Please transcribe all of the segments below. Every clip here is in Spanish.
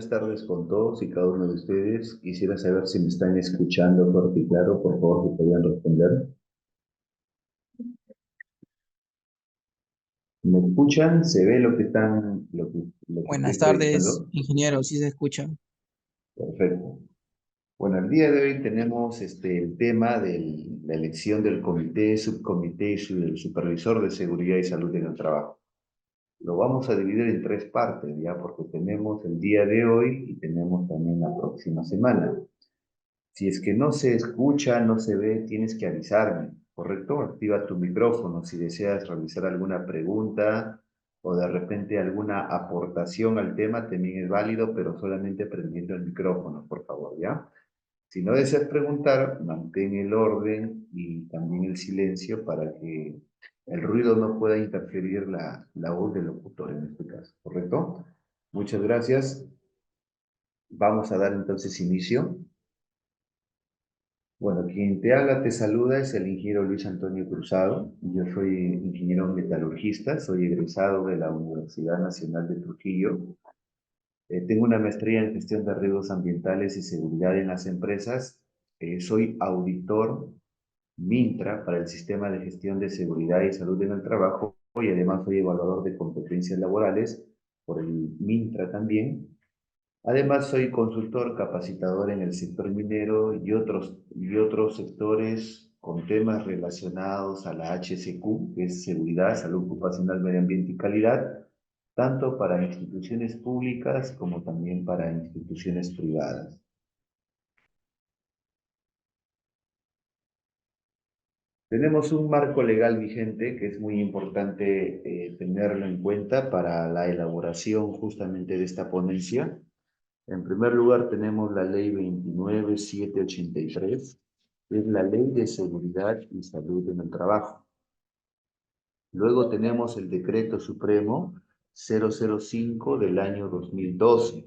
buenas tardes con todos y cada uno de ustedes. Quisiera saber si me están escuchando fuerte y claro, por favor, que podían responder. ¿Me escuchan? ¿Se ve lo que lo que Buenas estoy tardes, proyectando? ingeniero, sí se escucha. Perfecto. Bueno, el día de hoy tenemos el tema de la elección del comité, subcomité y del supervisor de seguridad y salud en el trabajo. Lo vamos a dividir en tres partes, ya, porque tenemos el día de hoy y tenemos también la próxima semana. Si es que no se escucha, no se ve, tienes que avisarme, ¿correcto? Activa tu micrófono si deseas realizar alguna pregunta o de repente alguna aportación al tema, también es válido, pero solamente prendiendo el micrófono, por favor, ¿ya? Si no deseas preguntar, mantén el orden y también el silencio para que el ruido no pueda interferir la voz del locutor en este caso, ¿correcto? Muchas gracias. Vamos a dar entonces inicio. Bueno, quien te habla, te saluda, es el ingeniero Luis Antonio Cruzado. Yo soy ingeniero metalurgista, soy egresado de la Universidad Nacional de Trujillo. Tengo una maestría en gestión de riesgos ambientales y seguridad en las empresas. Soy auditor Mintra para el Sistema de Gestión de Seguridad y Salud en el Trabajo y además soy evaluador de competencias laborales por el Mintra también. Además, soy consultor capacitador en el sector minero y otros sectores con temas relacionados a la HSQ, que es Seguridad, Salud Ocupacional, Medio Ambiente y Calidad, tanto para instituciones públicas como también para instituciones privadas. Tenemos un marco legal vigente que es muy importante tenerlo en cuenta para la elaboración justamente de esta ponencia. En primer lugar, tenemos la Ley 29783, que es la Ley de Seguridad y Salud en el Trabajo. Luego tenemos el Decreto Supremo 005 del año 2012,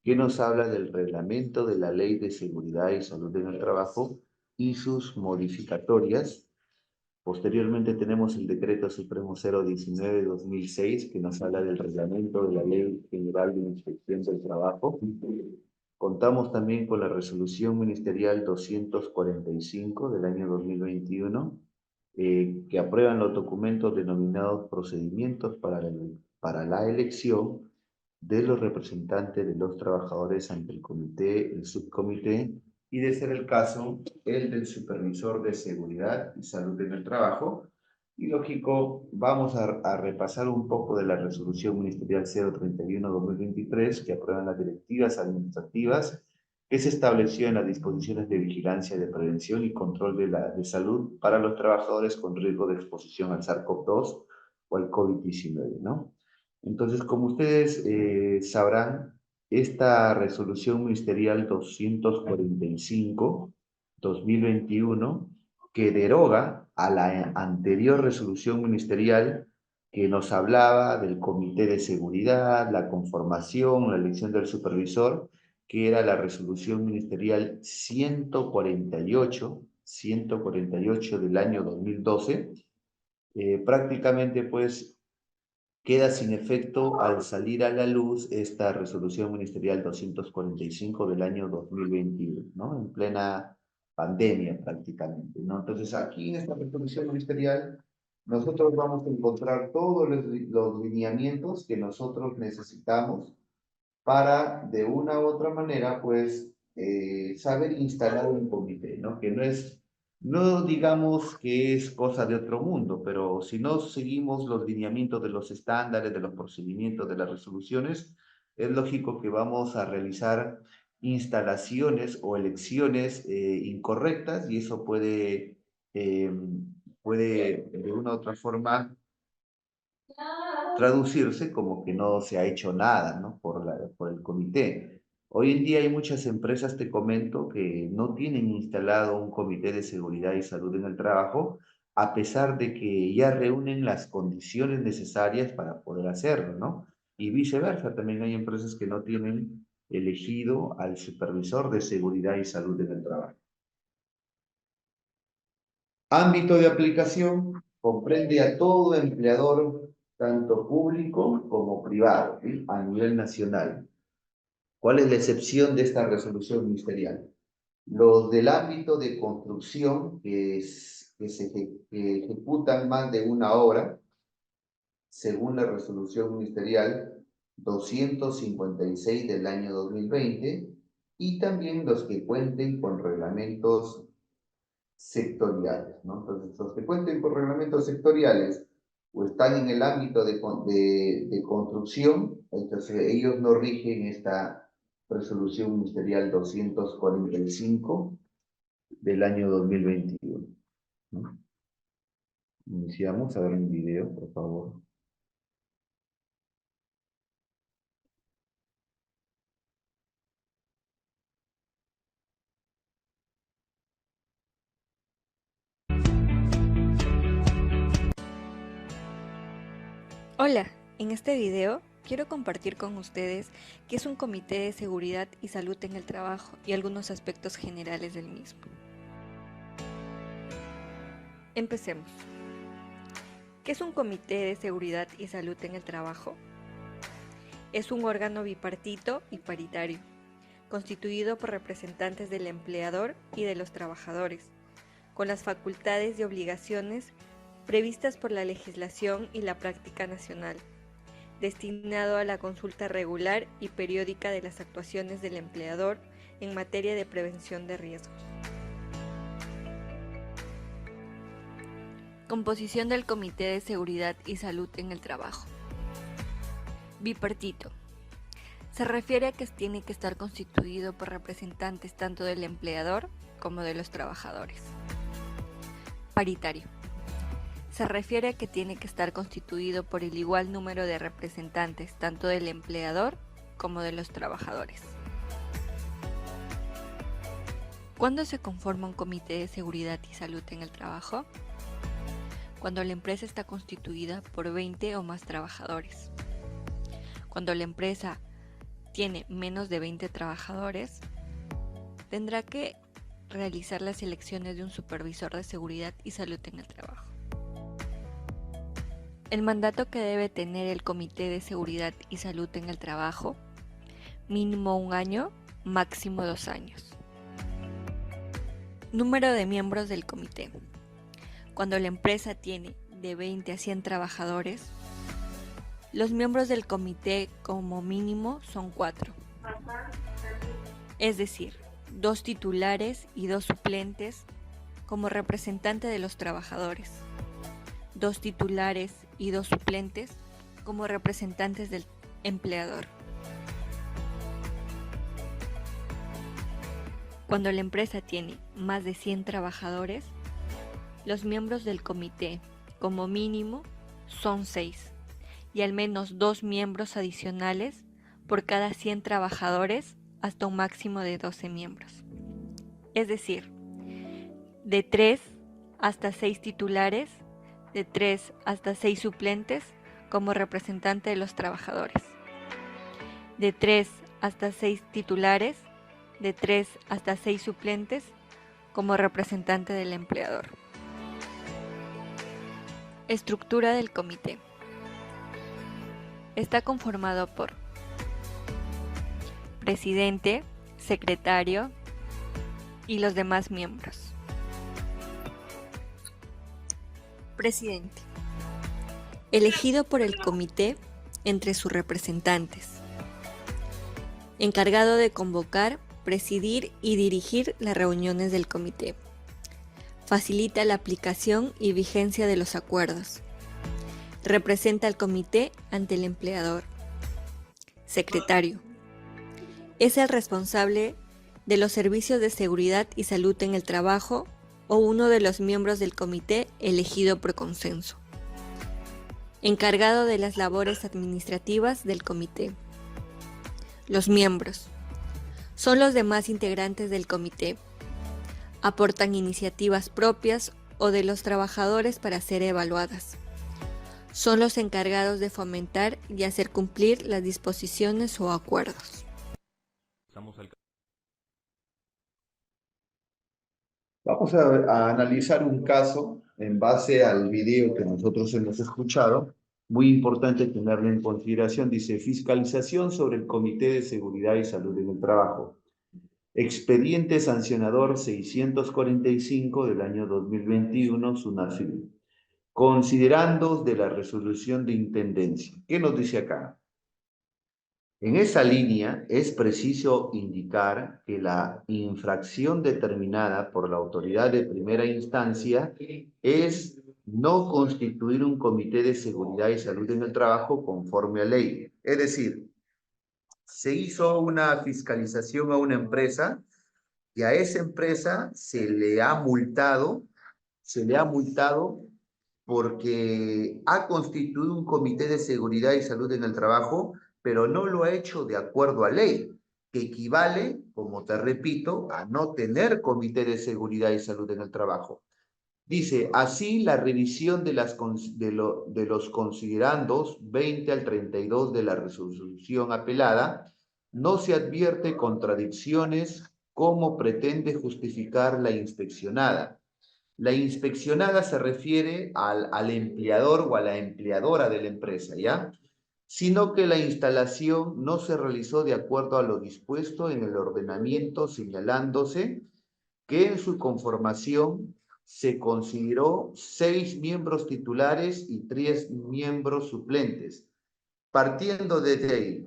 que nos habla del reglamento de la Ley de Seguridad y Salud en el Trabajo y sus modificatorias. Posteriormente tenemos el Decreto Supremo 019-2006, que nos habla del reglamento de la Ley General de Inspección del Trabajo. Contamos también con la Resolución Ministerial 245 del año 2021, que aprueban los documentos denominados procedimientos para la elección de los representantes de los trabajadores ante el comité, el subcomité, y de ser el caso, el del supervisor de seguridad y salud en el trabajo. Y lógico, vamos a repasar un poco de la resolución ministerial 031-2023 que aprueban las directivas administrativas que se estableció en las disposiciones de vigilancia, de prevención y control de salud para los trabajadores con riesgo de exposición al SARS-CoV-2 o al COVID-19, ¿no? Entonces, como ustedes sabrán, esta resolución ministerial 245-2021, que deroga a la anterior resolución ministerial que nos hablaba del comité de seguridad, la conformación, la elección del supervisor, que era la resolución ministerial 148 del año 2012, prácticamente pues queda sin efecto al salir a la luz esta resolución ministerial 245 del año 2021, ¿no? En plena pandemia prácticamente, ¿no? Entonces aquí en esta resolución ministerial nosotros vamos a encontrar todos los lineamientos que nosotros necesitamos para de una u otra manera, pues, saber instalar un comité, ¿no? Que no digamos que es cosa de otro mundo, pero si no seguimos los lineamientos de los estándares, de los procedimientos, de las resoluciones, es lógico que vamos a realizar instalaciones o elecciones incorrectas y eso eh, puede de una u otra forma traducirse como que no se ha hecho nada, ¿no? Por el comité. Hoy en día hay muchas empresas, te comento, que no tienen instalado un comité de seguridad y salud en el trabajo, a pesar de que ya reúnen las condiciones necesarias para poder hacerlo, ¿no? Y viceversa, también hay empresas que no tienen elegido al supervisor de seguridad y salud en el trabajo. Ámbito de aplicación comprende a todo empleador, tanto público como privado, ¿sí? A nivel nacional. ¿Cuál es la excepción de esta resolución ministerial? Los del ámbito de construcción que ejecutan más de una obra, según la resolución ministerial 256 del año 2020, y también los que cuenten con reglamentos sectoriales, ¿no? Entonces, los que cuenten con reglamentos sectoriales o están en el ámbito de construcción, entonces ellos no rigen esta resolución ministerial 245 del año 2021, ¿no? Iniciamos a ver un video, por favor. Hola, en este video quiero compartir con ustedes qué es un Comité de Seguridad y Salud en el Trabajo y algunos aspectos generales del mismo. Empecemos. ¿Qué es un Comité de Seguridad y Salud en el Trabajo? Es un órgano bipartito y paritario, constituido por representantes del empleador y de los trabajadores, con las facultades y obligaciones previstas por la legislación y la práctica nacional, destinado a la consulta regular y periódica de las actuaciones del empleador en materia de prevención de riesgos. Composición del Comité de Seguridad y Salud en el Trabajo. Bipartito. Se refiere a que tiene que estar constituido por representantes tanto del empleador como de los trabajadores. Paritario. Se refiere a que tiene que estar constituido por el igual número de representantes tanto del empleador como de los trabajadores. ¿Cuándo se conforma un comité de seguridad y salud en el trabajo? Cuando la empresa está constituida por 20 o más trabajadores. Cuando la empresa tiene menos de 20 trabajadores, tendrá que realizar las elecciones de un supervisor de seguridad y salud en el trabajo. El mandato que debe tener el Comité de Seguridad y Salud en el Trabajo: mínimo 1 año, máximo 2 años. Número de miembros del comité. Cuando la empresa tiene de 20 a 100 trabajadores, los miembros del comité como mínimo son 4. Es decir, 2 titulares y 2 suplentes como representante de los trabajadores, 2 titulares y 2 suplentes como representantes del empleador. Cuando la empresa tiene más de 100 trabajadores, los miembros del comité como mínimo son 6 y al menos 2 miembros adicionales por cada 100 trabajadores hasta un máximo de 12 miembros. Es decir, de 3 hasta 6 titulares, de 3 hasta 6 suplentes como representante de los trabajadores, de 3 hasta 6 titulares, de 3 hasta 6 suplentes como representante del empleador. Estructura del comité. Está conformado por presidente, secretario y los demás miembros. Presidente. Elegido por el comité entre sus representantes. Encargado de convocar, presidir y dirigir las reuniones del comité. Facilita la aplicación y vigencia de los acuerdos. Representa al comité ante el empleador. Secretario. Es el responsable de los servicios de seguridad y salud en el trabajo o uno de los miembros del comité elegido por consenso. Encargado de las labores administrativas del comité. Los miembros son los demás integrantes del comité. Aportan iniciativas propias o de los trabajadores para ser evaluadas. Son los encargados de fomentar y hacer cumplir las disposiciones o acuerdos. Vamos a analizar un caso en base al video que nosotros hemos escuchado, Muy importante tenerlo en consideración. Dice, fiscalización sobre el Comité de Seguridad y Salud en el Trabajo. Expediente sancionador 645 del año 2021, SUNAFIL. Considerandos de la resolución de intendencia. ¿Qué nos dice acá? En esa línea es preciso indicar que la infracción determinada por la autoridad de primera instancia es no constituir un comité de seguridad y salud en el trabajo conforme a ley. Es decir, se hizo una fiscalización a una empresa y a esa empresa se le ha multado porque ha constituido un comité de seguridad y salud en el trabajo, pero no lo ha hecho de acuerdo a ley, que equivale, como te repito, a no tener comité de seguridad y salud en el trabajo. Dice, así la revisión de los considerandos 20 al 32 de la resolución apelada, no se advierte contradicciones como pretende justificar la inspeccionada. La inspeccionada se refiere al empleador o a la empleadora de la empresa, ¿ya? Sino que la instalación no se realizó de acuerdo a lo dispuesto en el ordenamiento, señalándose que en su conformación se consideró 6 miembros titulares y 3 miembros suplentes. Partiendo desde ahí,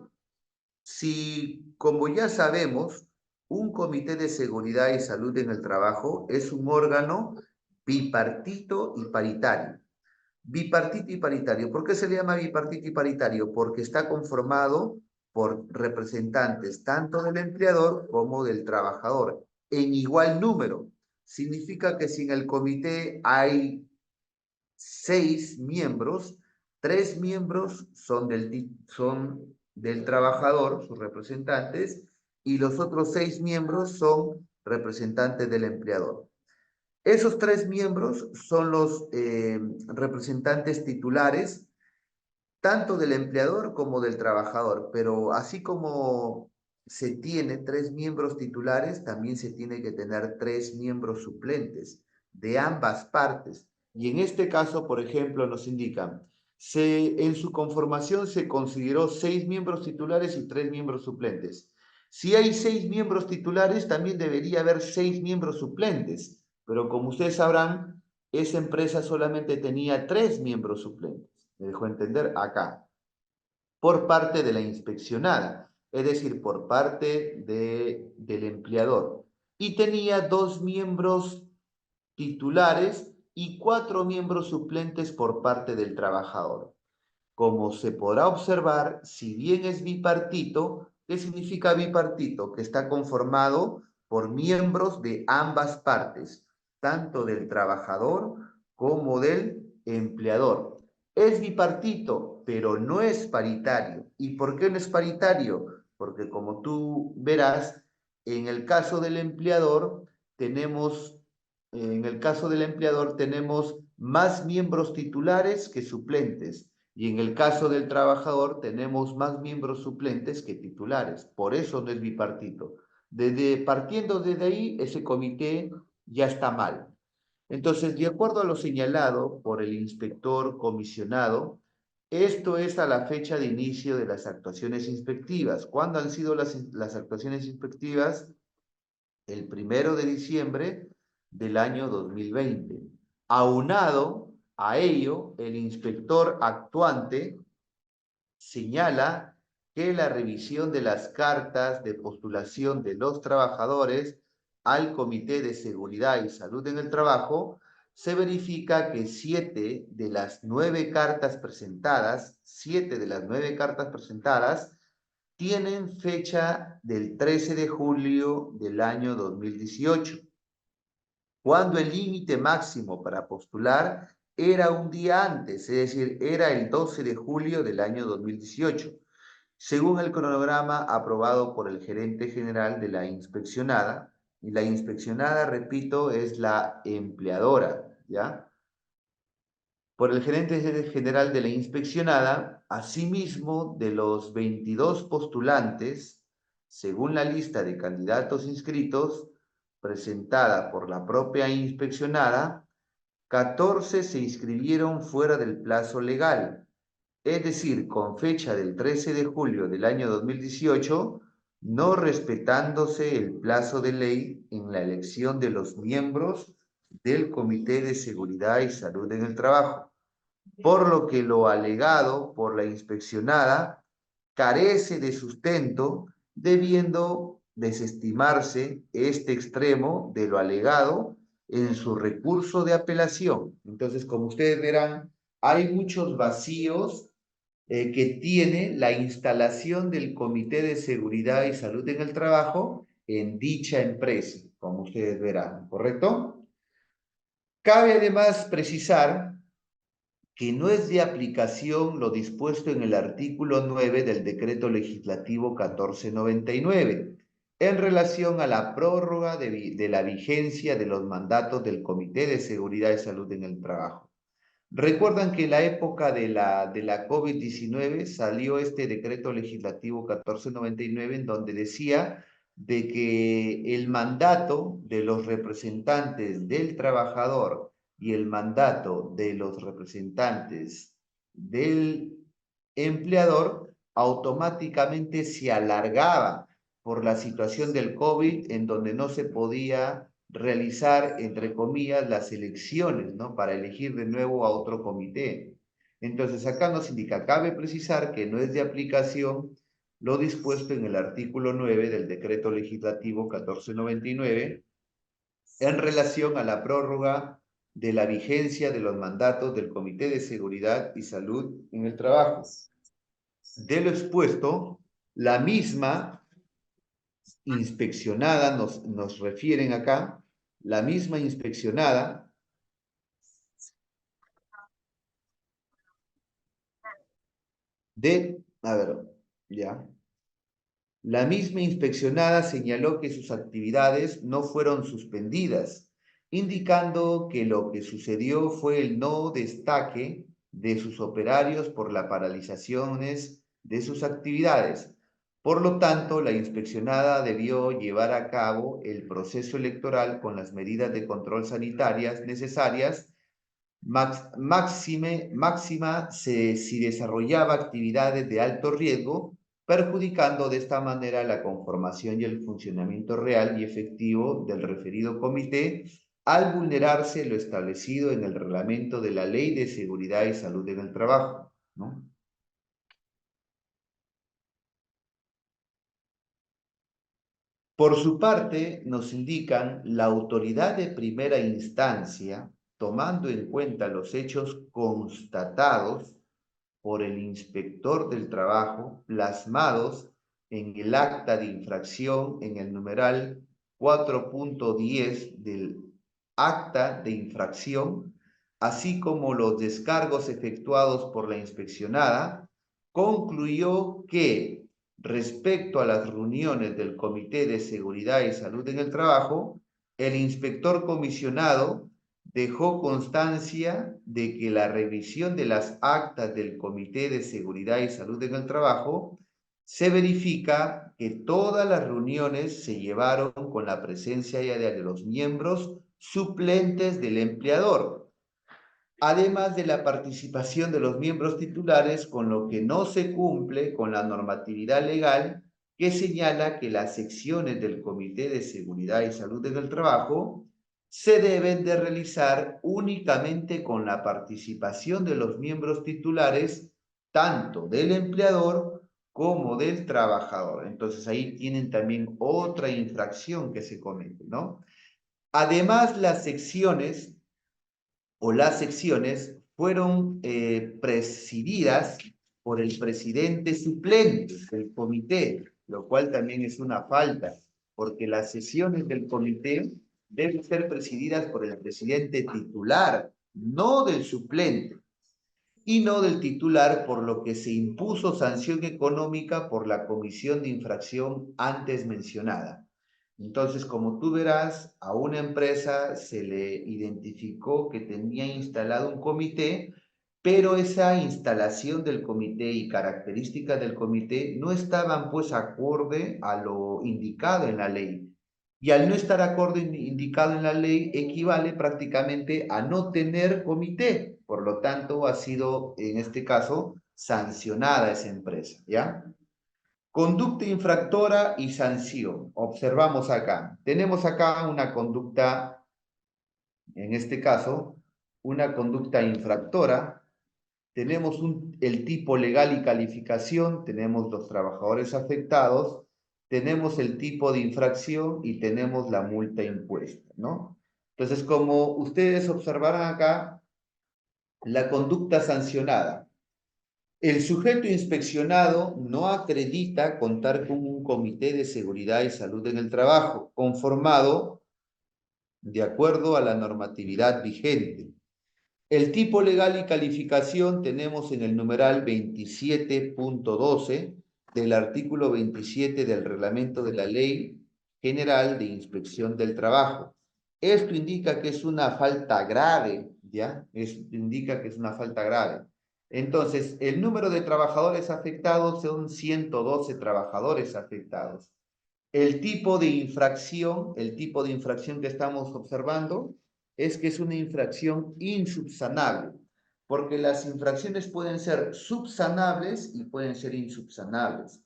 si, como ya sabemos, un comité de seguridad y salud en el trabajo es un órgano bipartito y paritario. Bipartito y paritario. ¿Por qué se le llama bipartito y paritario? Porque está conformado por representantes tanto del empleador como del trabajador en igual número. Significa que si en el comité hay 6 miembros, 3 miembros son del trabajador, sus representantes, y los otros 6 miembros son representantes del empleador. Esos 3 miembros son los representantes titulares, tanto del empleador como del trabajador, pero así como se tiene 3 miembros titulares, también se tiene que tener 3 miembros suplentes de ambas partes. Y en este caso, por ejemplo, nos indican, en su conformación se consideró 6 miembros titulares y 3 miembros suplentes. Si hay 6 miembros titulares, también debería haber 6 miembros suplentes, pero como ustedes sabrán, esa empresa solamente tenía 3 miembros suplentes. Me dejó entender acá, por parte de la inspeccionada, es decir, por parte del empleador. Y tenía 2 miembros titulares y 4 miembros suplentes por parte del trabajador. Como se podrá observar, si bien es bipartito, ¿qué significa bipartito? Que está conformado por miembros de ambas partes, tanto del trabajador como del empleador. Es bipartito, pero no es paritario. ¿Y por qué no es paritario? Porque como tú verás, en el caso del empleador tenemos, más miembros titulares que suplentes. Y en el caso del trabajador tenemos más miembros suplentes que titulares. Por eso no es bipartito. Partiendo desde ahí, ese comité ya está mal. Entonces, de acuerdo a lo señalado por el inspector comisionado, esto es a la fecha de inicio de las actuaciones inspectivas. ¿Cuándo han sido las actuaciones inspectivas? El 1 de diciembre del año 2020. Aunado a ello, el inspector actuante señala que la revisión de las cartas de postulación de los trabajadores al Comité de Seguridad y Salud en el Trabajo se verifica que 7 de las 9 cartas presentadas, tienen fecha del 13 de julio del año 2018, cuando el límite máximo para postular era un día antes, es decir, era el 12 de julio del año 2018, según el cronograma aprobado por el gerente general de la inspeccionada. Y la inspeccionada, repito, es la empleadora, ¿ya? Por el gerente general de la inspeccionada, asimismo, de los 22 postulantes, según la lista de candidatos inscritos, presentada por la propia inspeccionada, 14 se inscribieron fuera del plazo legal es decir, con fecha del 13 de julio del año 2018, no respetándose el plazo de ley en la elección de los miembros del Comité de Seguridad y Salud en el Trabajo, por lo que lo alegado por la inspeccionada carece de sustento, debiendo desestimarse este extremo de lo alegado en su recurso de apelación. Entonces, como ustedes verán, hay muchos vacíos que tiene la instalación del Comité de Seguridad y Salud en el Trabajo en dicha empresa, como ustedes verán, ¿correcto? Cabe además precisar que no es de aplicación lo dispuesto en el artículo 9 del Decreto Legislativo 1499 en relación a la prórroga de la vigencia de los mandatos del Comité de Seguridad y Salud en el Trabajo. Recuerdan que en la época de la COVID-19 salió este decreto legislativo 1499 en donde decía de que el mandato de los representantes del trabajador y el mandato de los representantes del empleador automáticamente se alargaba por la situación del COVID en donde no se podía realizar, entre comillas, las elecciones, ¿no? Para elegir de nuevo a otro comité. Entonces, acá nos indica, cabe precisar que no es de aplicación lo dispuesto en el artículo 9 del Decreto Legislativo 1499 en relación a la prórroga de la vigencia de los mandatos del Comité de Seguridad y Salud en el Trabajo. De lo expuesto, la misma inspeccionada, nos refieren acá, la misma inspeccionada a ver, ya. La misma inspeccionada señaló que sus actividades no fueron suspendidas, indicando que lo que sucedió fue el no destaque de sus operarios por las paralizaciones de sus actividades. Por lo tanto, la inspeccionada debió llevar a cabo el proceso electoral con las medidas de control sanitarias necesarias máxima si desarrollaba actividades de alto riesgo, perjudicando de esta manera la conformación y el funcionamiento real y efectivo del referido comité al vulnerarse lo establecido en el reglamento de la Ley de Seguridad y Salud en el Trabajo, ¿no? Por su parte, nos indican la autoridad de primera instancia, tomando en cuenta los hechos constatados por el inspector del trabajo, plasmados en el acta de infracción en el numeral 4.10 del acta de infracción, así como los descargos efectuados por la inspeccionada, concluyó que respecto a las reuniones del Comité de Seguridad y Salud en el Trabajo, el inspector comisionado dejó constancia de que la revisión de las actas del Comité de Seguridad y Salud en el Trabajo se verifica que todas las reuniones se llevaron con la presencia ya de los miembros suplentes del empleador, además de la participación de los miembros titulares, con lo que no se cumple con la normatividad legal que señala que las secciones del Comité de Seguridad y Salud en el Trabajo se deben de realizar únicamente con la participación de los miembros titulares, tanto del empleador como del trabajador. Entonces ahí tienen también otra infracción que se comete, ¿no? Además, las secciones fueron presididas por el presidente suplente del comité, lo cual también es una falta, porque las sesiones del comité deben ser presididas por el presidente titular, no del suplente, y no del titular, por lo que se impuso sanción económica por la comisión de infracción antes mencionada. Entonces, como tú verás, a una empresa se le identificó que tenía instalado un comité, pero esa instalación del comité y características del comité no estaban pues acorde a lo indicado en la ley. Y al no estar acorde indicado en la ley, equivale prácticamente a no tener comité. Por lo tanto, ha sido, en este caso, sancionada esa empresa, ¿ya? Conducta infractora y sanción. Observamos acá. Tenemos acá una conducta, en este caso, una conducta infractora. Tenemos el tipo legal y calificación, tenemos los trabajadores afectados, tenemos el tipo de infracción y tenemos la multa impuesta, ¿no? Entonces, como ustedes observarán acá, la conducta sancionada. El sujeto inspeccionado no acredita contar con un comité de seguridad y salud en el trabajo, conformado de acuerdo a la normatividad vigente. El tipo legal y calificación tenemos en el numeral 27.12 del artículo 27 del reglamento de la Ley General de Inspección del Trabajo. Esto indica que es una falta grave, ¿ya? Esto indica que es una falta grave. Entonces, el número de trabajadores afectados son 112 trabajadores afectados. El tipo de infracción que estamos observando es que es una infracción insubsanable, porque las infracciones pueden ser subsanables y pueden ser insubsanables.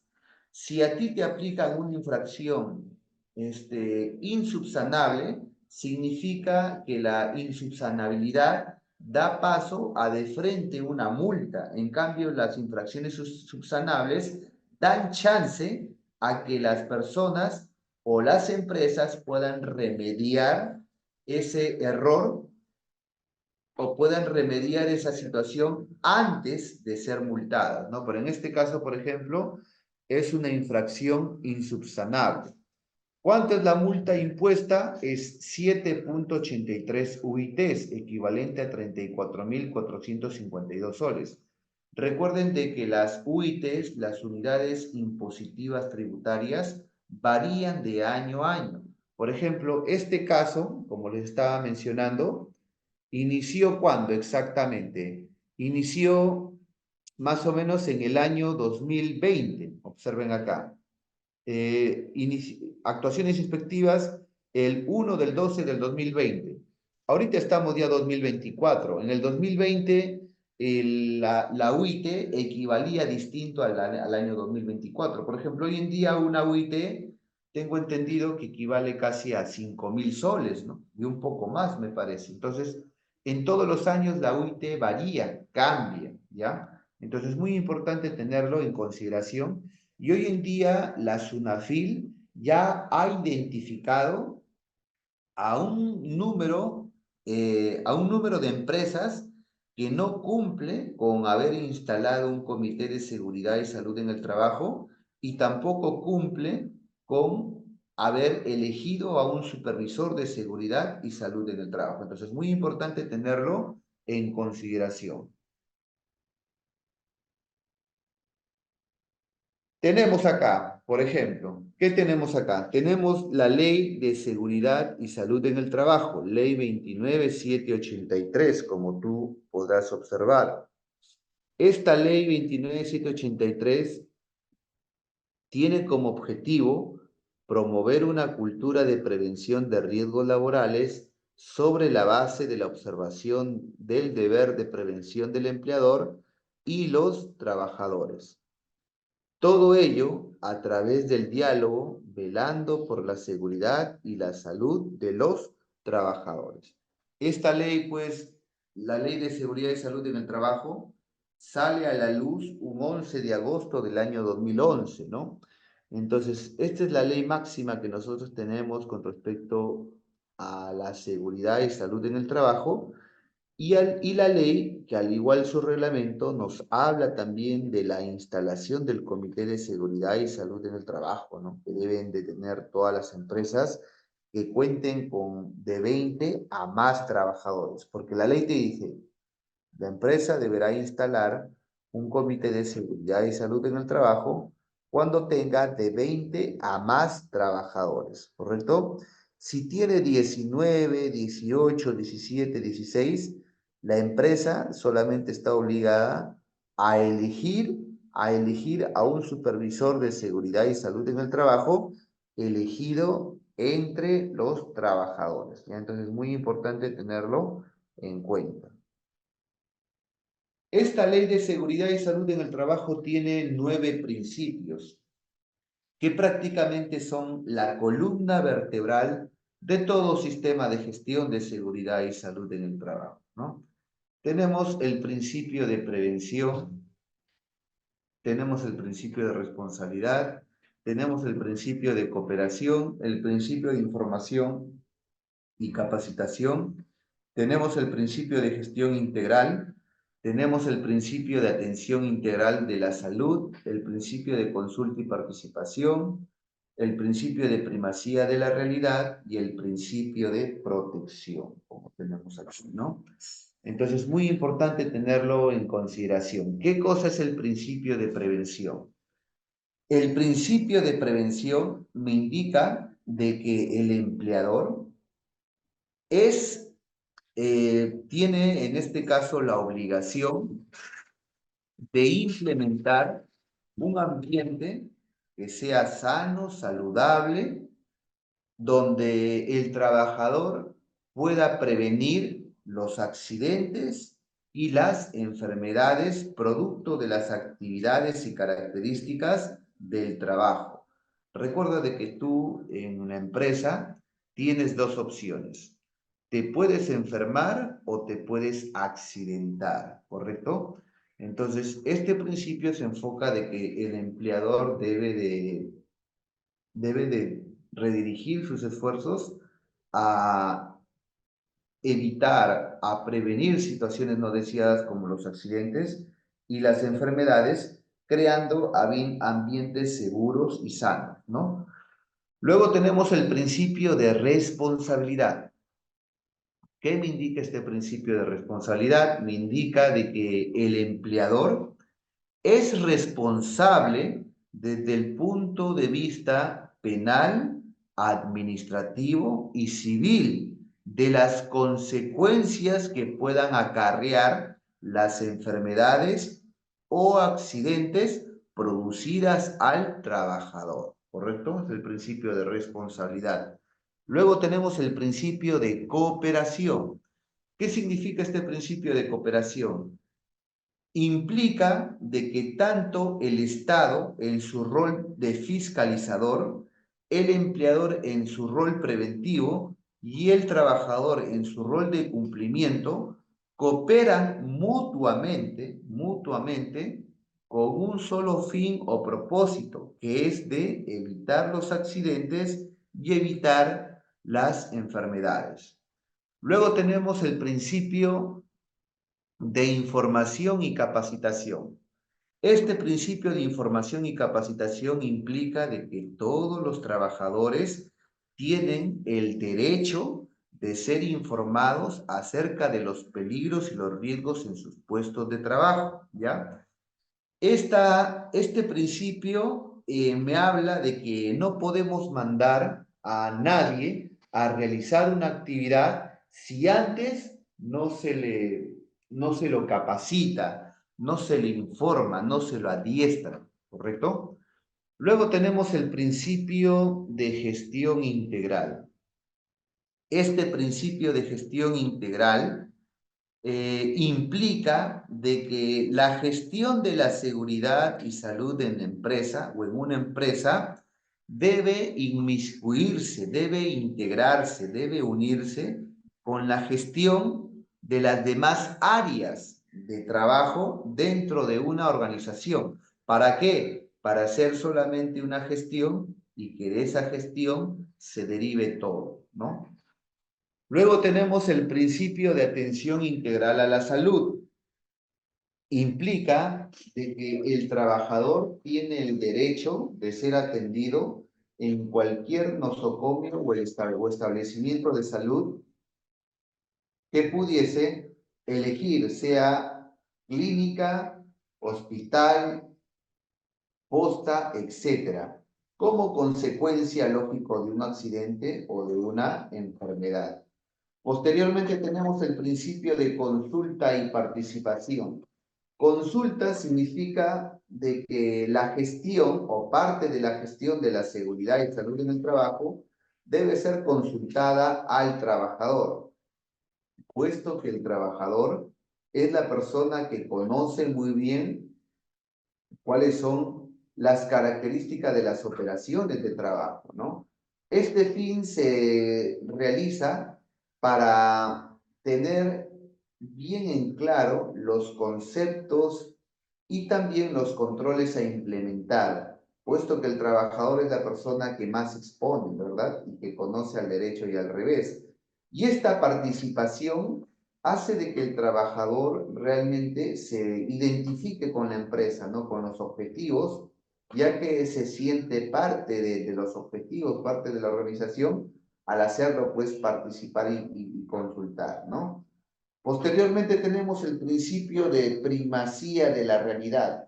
Si a ti te aplican una infracción insubsanable, significa que la insubsanabilidad da paso a de frente una multa. En cambio, las infracciones subsanables dan chance a que las personas o las empresas puedan remediar ese error o puedan remediar esa situación antes de ser multadas, ¿no? Pero en este caso, por ejemplo, es una infracción insubsanable. ¿Cuánto es la multa impuesta? Es 7.83 UITs, equivalente a 34.452 soles. Recuerden de que las UITs, las unidades impositivas tributarias, varían de año a año. Por ejemplo, este caso, como les estaba mencionando, inició ¿cuándo exactamente? Inició más o menos en el año 2020. Observen acá. Actuaciones inspectivas el 1 del 12 del 2020. Ahorita estamos ya 2024. En el 2020 la UIT equivalía distinto al año 2024. Por ejemplo, hoy en día una UIT tengo entendido que equivale casi a 5.000 soles, ¿no? Y un poco más, me parece. Entonces, en todos los años la UIT varía, cambia, ¿ya? Entonces, es muy importante tenerlo en consideración y hoy en día la SUNAFIL ya ha identificado a un número de empresas que no cumple con haber instalado un comité de seguridad y salud en el trabajo y tampoco cumple con haber elegido a un supervisor de seguridad y salud en el trabajo. Entonces es muy importante tenerlo en consideración. Tenemos acá, por ejemplo, ¿qué tenemos acá? Tenemos la Ley de Seguridad y Salud en el Trabajo, Ley 29783, como tú podrás observar. Esta Ley 29783 tiene como objetivo promover una cultura de prevención de riesgos laborales sobre la base de la observación del deber de prevención del empleador y los trabajadores. Todo ello a través del diálogo, velando por la seguridad y la salud de los trabajadores. Esta ley, pues, la Ley de Seguridad y Salud en el Trabajo, sale a la luz un 11 de agosto del año 2011, ¿no? Entonces, esta es la ley máxima que nosotros tenemos con respecto a la seguridad y salud en el trabajo y la ley, que al igual su reglamento, nos habla también de la instalación del Comité de Seguridad y Salud en el Trabajo, ¿no? Que deben de tener todas las empresas que cuenten con de 20 a más trabajadores, porque la ley te dice, la empresa deberá instalar un comité de seguridad y salud en el trabajo cuando tenga de 20 a más trabajadores, ¿correcto? Si tiene 19, 18, 17, 16, la empresa solamente está obligada a elegir a un supervisor de seguridad y salud en el trabajo elegido entre los trabajadores. ¿Ya? Entonces es muy importante tenerlo en cuenta. Esta ley de seguridad y salud en el trabajo tiene 9 principios, que prácticamente son la columna vertebral de todo sistema de gestión de seguridad y salud en el trabajo, ¿no? Tenemos el principio de prevención, tenemos el principio de responsabilidad, tenemos el principio de cooperación, el principio de información y capacitación, tenemos el principio de gestión integral, tenemos el principio de atención integral de la salud, el principio de consulta y participación, el principio de primacía de la realidad y el principio de protección, como tenemos aquí, ¿no? Entonces, es muy importante tenerlo en consideración. ¿Qué cosa es el principio de prevención? El principio de prevención me indica de que el empleador tiene en este caso la obligación de implementar un ambiente que sea sano, saludable, donde el trabajador pueda prevenir los accidentes y las enfermedades producto de las actividades y características del trabajo. Recuerda de que tú en una empresa tienes dos opciones. Te puedes enfermar o te puedes accidentar, ¿correcto? Entonces, este principio se enfoca de que el empleador debe de redirigir sus esfuerzos a evitar, a prevenir situaciones no deseadas como los accidentes y las enfermedades, creando ambientes seguros y sanos, ¿no? Luego tenemos el principio de responsabilidad. ¿Qué me indica este principio de responsabilidad? Me indica de que el empleador es responsable desde el punto de vista penal, administrativo y civil de las consecuencias que puedan acarrear las enfermedades o accidentes producidas al trabajador. ¿Correcto? Es el principio de responsabilidad. Luego tenemos el principio de cooperación. ¿Qué significa este principio de cooperación? Implica de que tanto el Estado en su rol de fiscalizador, el empleador en su rol preventivo y el trabajador en su rol de cumplimiento cooperan mutuamente con un solo fin o propósito, que es de evitar los accidentes y evitar las enfermedades. Luego tenemos el principio de información y capacitación. Este principio de información y capacitación implica de que todos los trabajadores tienen el derecho de ser informados acerca de los peligros y los riesgos en sus puestos de trabajo, ¿ya? Este principio me habla de que no podemos mandar a nadie a realizar una actividad si antes no se lo capacita, no se le informa, no se lo adiestra, ¿correcto? Luego tenemos el principio de gestión integral. Este principio de gestión integral implica de que la gestión de la seguridad y salud en la empresa o en una empresa debe inmiscuirse, debe integrarse, debe unirse con la gestión de las demás áreas de trabajo dentro de una organización. ¿Para qué? Para hacer solamente una gestión y que de esa gestión se derive todo, ¿no? Luego tenemos el principio de atención integral a la salud. Implica de que el trabajador tiene el derecho de ser atendido en cualquier nosocomio o establecimiento de salud que pudiese elegir, sea clínica, hospital, posta, etcétera, como consecuencia lógico de un accidente o de una enfermedad. Posteriormente tenemos el principio de consulta y participación. Consulta significa de que la gestión o parte de la gestión de la seguridad y salud en el trabajo debe ser consultada al trabajador, puesto que el trabajador es la persona que conoce muy bien cuáles son las características de las operaciones de trabajo, ¿no? Este fin se realiza para tener bien en claro los conceptos y también los controles a implementar, puesto que el trabajador es la persona que más expone, ¿verdad? Y que conoce al derecho y al revés. Y esta participación hace de que el trabajador realmente se identifique con la empresa, ¿no? Con los objetivos, ya que se siente parte de los objetivos, parte de la organización, al hacerlo, pues, participar y consultar, ¿no? Posteriormente tenemos el principio de primacía de la realidad.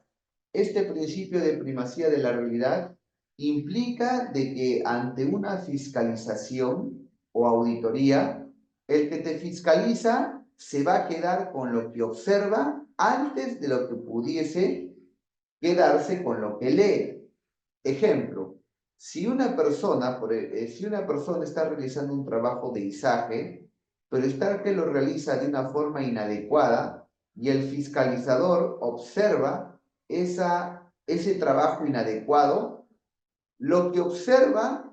Este principio de primacía de la realidad implica de que ante una fiscalización o auditoría, el que te fiscaliza se va a quedar con lo que observa antes de lo que pudiese quedarse con lo que lee. Ejemplo, si una persona está realizando un trabajo de izaje, pero está que lo realiza de una forma inadecuada y el fiscalizador observa ese trabajo inadecuado, lo que observa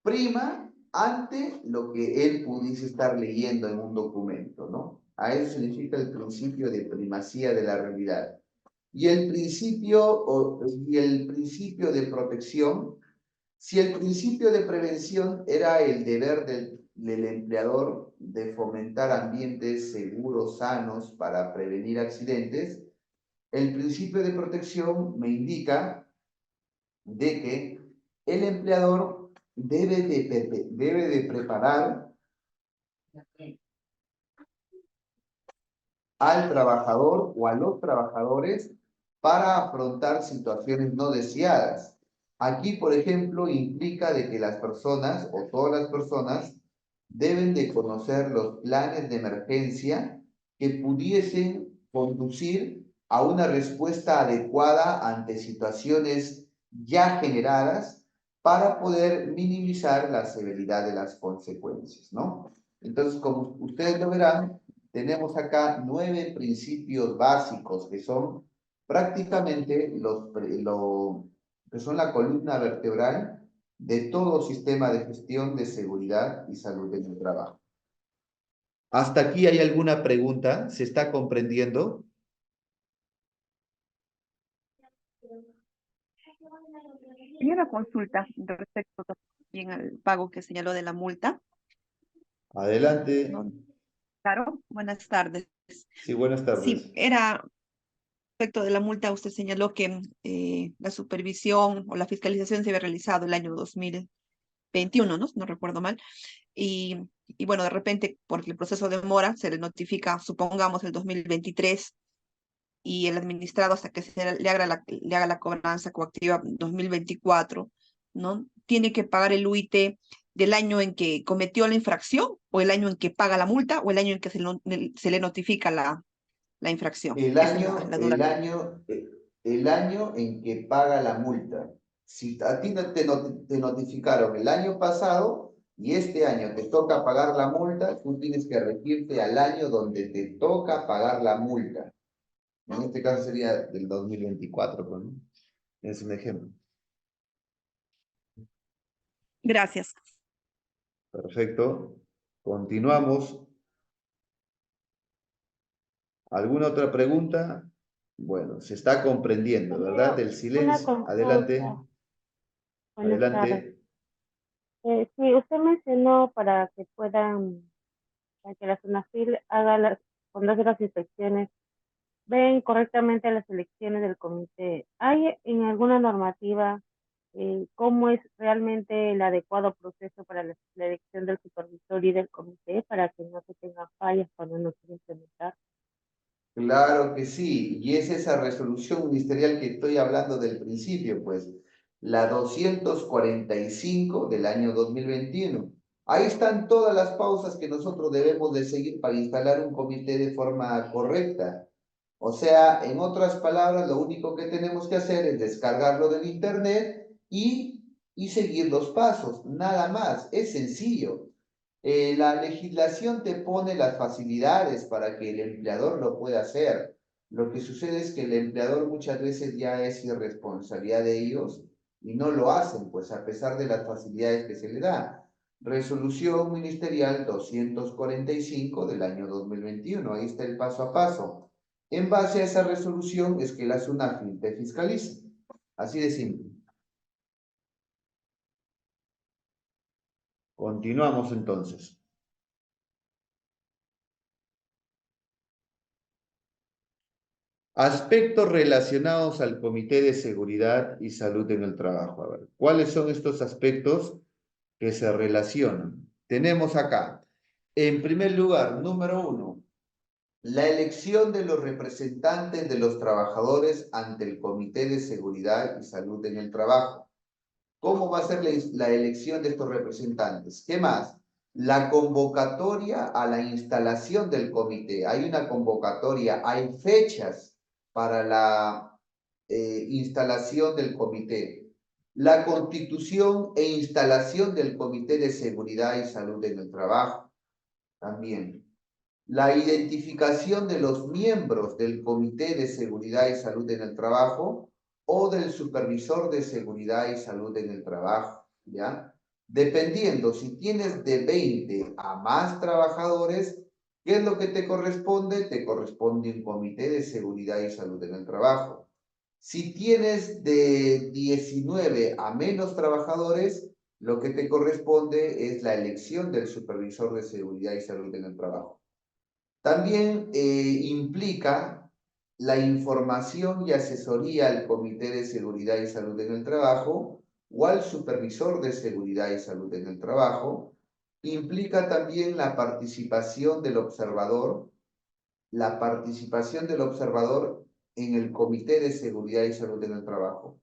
prima ante lo que él pudiese estar leyendo en un documento, ¿no? A eso significa el principio de primacía de la realidad. Y el principio de protección, si el principio de prevención era el deber del empleador de fomentar ambientes seguros, sanos, para prevenir accidentes, el principio de protección me indica de que el empleador debe de preparar al trabajador o a los trabajadores para afrontar situaciones no deseadas. Aquí, por ejemplo, implica de que las personas o todas las personas deben de conocer los planes de emergencia que pudiesen conducir a una respuesta adecuada ante situaciones ya generadas para poder minimizar la severidad de las consecuencias, ¿no? Entonces, como ustedes lo verán, tenemos acá 9 principios básicos que son prácticamente que son la columna vertebral de todo sistema de gestión de seguridad y salud en el trabajo. ¿Hasta aquí hay alguna pregunta? ¿Se está comprendiendo? Y una consulta respecto también al pago que señaló de la multa. Adelante. ¿No? Claro, buenas tardes. Sí, buenas tardes. Sí, era respecto de la multa, usted señaló que la supervisión o la fiscalización se había realizado el año 2021, ¿no? No recuerdo mal. Y bueno, de repente, por el proceso de demora, se le notifica, supongamos, el 2023 y el administrado hasta que le haga la cobranza coactiva 2024, ¿no? Tiene que pagar el UIT del año en que cometió la infracción o el año en que paga la multa o el año en que se le notifica la infracción. Esa es la duda. El año en que paga la multa. Si a ti te notificaron el año pasado y este año te toca pagar la multa, tú tienes que regirte al año donde te toca pagar la multa. En este caso sería del 2024, pues, ¿no? Es un ejemplo. Gracias. Perfecto. Continuamos. ¿Alguna otra pregunta? Bueno, se está comprendiendo, ¿verdad? Del Una silencio. Adelante. consulta. Buenas tardes. Adelante. Sí, usted mencionó para que la SUNAFIL cuando hace las inspecciones, ven correctamente las elecciones del comité. ¿Hay en alguna normativa cómo es realmente el adecuado proceso para la elección del supervisor y del comité para que no se tengan fallas cuando uno quiere implementar? Claro que sí, y es esa resolución ministerial que estoy hablando del principio, pues, la 245 del año 2021. Ahí están todas las pausas que nosotros debemos de seguir para instalar un comité de forma correcta. O sea, en otras palabras, lo único que tenemos que hacer es descargarlo del internet y seguir los pasos, nada más, es sencillo. La legislación te pone las facilidades para que el empleador lo pueda hacer. Lo que sucede es que el empleador muchas veces ya es irresponsabilidad de ellos y no lo hacen, pues a pesar de las facilidades que se le da. Resolución Ministerial 245 del año 2021. Ahí está el paso a paso. En base a esa resolución es que la SUNAFIN te fiscaliza. Así de simple. Continuamos entonces. Aspectos relacionados al Comité de Seguridad y Salud en el Trabajo. A ver, ¿cuáles son estos aspectos que se relacionan? Tenemos acá, en primer lugar, número 1, la elección de los representantes de los trabajadores ante el Comité de Seguridad y Salud en el Trabajo. ¿Cómo va a ser la elección de estos representantes? ¿Qué más? La convocatoria a la instalación del comité. Hay una convocatoria, hay fechas para la instalación del comité. La constitución e instalación del Comité de Seguridad y Salud en el Trabajo. También. La identificación de los miembros del Comité de Seguridad y Salud en el Trabajo o del Supervisor de Seguridad y Salud en el Trabajo, ¿ya? Dependiendo, si tienes de 20 a más trabajadores, ¿qué es lo que te corresponde? Te corresponde un Comité de Seguridad y Salud en el Trabajo. Si tienes de 19 a menos trabajadores, lo que te corresponde es la elección del Supervisor de Seguridad y Salud en el Trabajo. También implica la información y asesoría al Comité de Seguridad y Salud en el Trabajo o al Supervisor de Seguridad y Salud en el Trabajo. Implica también la participación del observador en el Comité de Seguridad y Salud en el Trabajo.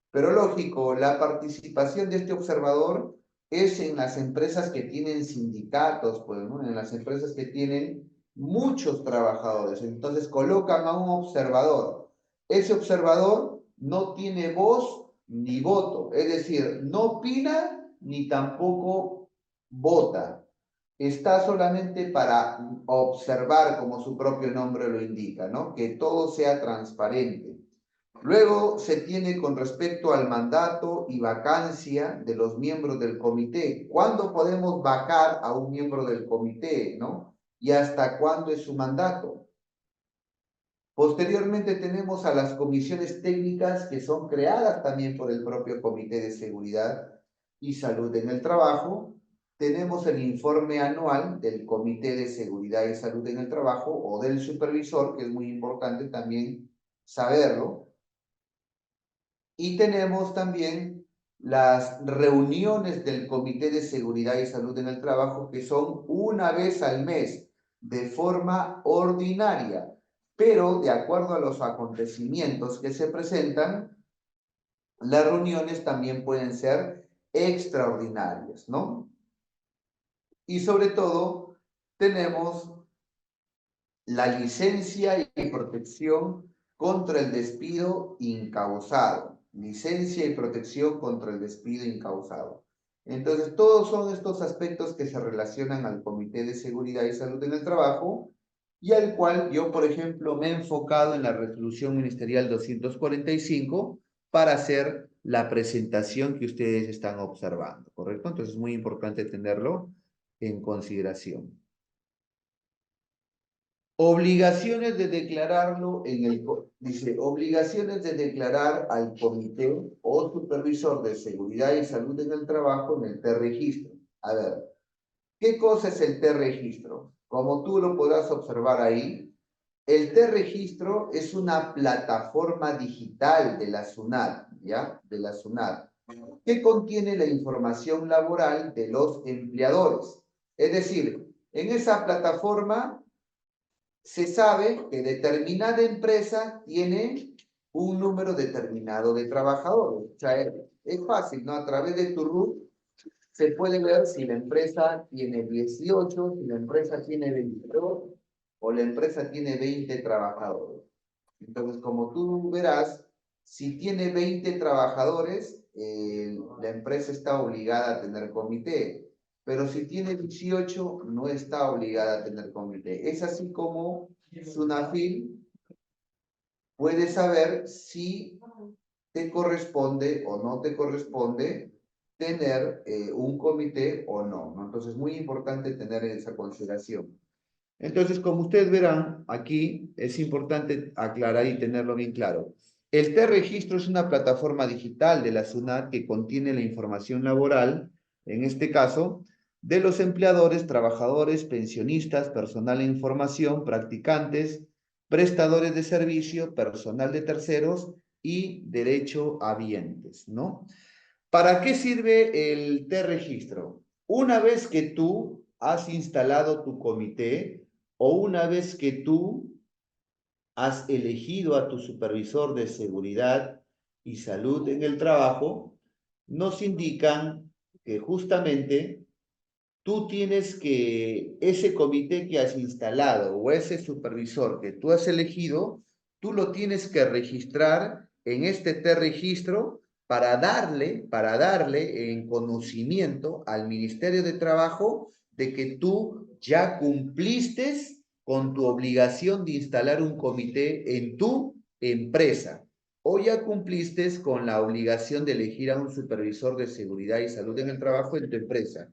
Pero lógico, la participación de este observador es en las empresas que tienen sindicatos, pues, ¿no? En las empresas que tienen muchos trabajadores. Entonces colocan a un observador. Ese observador no tiene voz ni voto, es decir, no opina ni tampoco vota. Está solamente para observar, como su propio nombre lo indica, ¿no? Que todo sea transparente. Luego se tiene con respecto al mandato y vacancia de los miembros del comité. ¿Cuándo podemos vacar a un miembro del comité, no? ¿Y hasta cuándo es su mandato? Posteriormente tenemos a las comisiones técnicas que son creadas también por el propio Comité de Seguridad y Salud en el Trabajo. Tenemos el informe anual del Comité de Seguridad y Salud en el Trabajo o del supervisor, que es muy importante también saberlo. Y tenemos también las reuniones del Comité de Seguridad y Salud en el Trabajo, que son una vez al mes, de forma ordinaria, pero de acuerdo a los acontecimientos que se presentan, las reuniones también pueden ser extraordinarias, ¿no? Y sobre todo, tenemos la licencia y protección contra el despido incausado. Licencia y protección contra el despido incausado. Entonces, todos son estos aspectos que se relacionan al Comité de Seguridad y Salud en el Trabajo y al cual yo, por ejemplo, me he enfocado en la Resolución Ministerial 245 para hacer la presentación que ustedes están observando, ¿correcto? Entonces, es muy importante tenerlo en consideración. Obligaciones de declararlo dice, obligaciones de declarar al comité o supervisor de seguridad y salud en el trabajo en el T-Registro. A ver, ¿qué cosa es el T-Registro? Como tú lo podrás observar ahí, el T-Registro es una plataforma digital de la SUNAT, ¿ya? De la SUNAT, que contiene la información laboral de los empleadores. Es decir, en esa plataforma se sabe que determinada empresa tiene un número determinado de trabajadores. O sea, es fácil, ¿no? A través de tu RUT se puede ver si la empresa tiene 18, si la empresa tiene 22 o la empresa tiene 20 trabajadores. Entonces, como tú verás, si tiene 20 trabajadores, la empresa está obligada a tener comité. pero si tiene 18 no está obligada a tener comité. Es así como SUNAFIL puede saber si te corresponde o no te corresponde tener un comité o no, ¿no? Entonces, muy importante tener esa consideración. Entonces, como ustedes verán, aquí es importante aclarar y tenerlo bien claro. El T-Registro es una plataforma digital de la SUNAT que contiene la información laboral, en este caso, de los empleadores, trabajadores, pensionistas, personal en formación, practicantes, prestadores de servicio, personal de terceros y derechohabientes, ¿no? ¿Para qué sirve el T-Registro? Una vez que tú has instalado tu comité o una vez que tú has elegido a tu supervisor de seguridad y salud en el trabajo, nos indican que justamente tú tienes que, ese comité que has instalado o ese supervisor que tú has elegido, tú lo tienes que registrar en este T-Registro para darle en conocimiento al Ministerio de Trabajo de que tú ya cumpliste con tu obligación de instalar un comité en tu empresa o ya cumpliste con la obligación de elegir a un supervisor de seguridad y salud en el trabajo en tu empresa.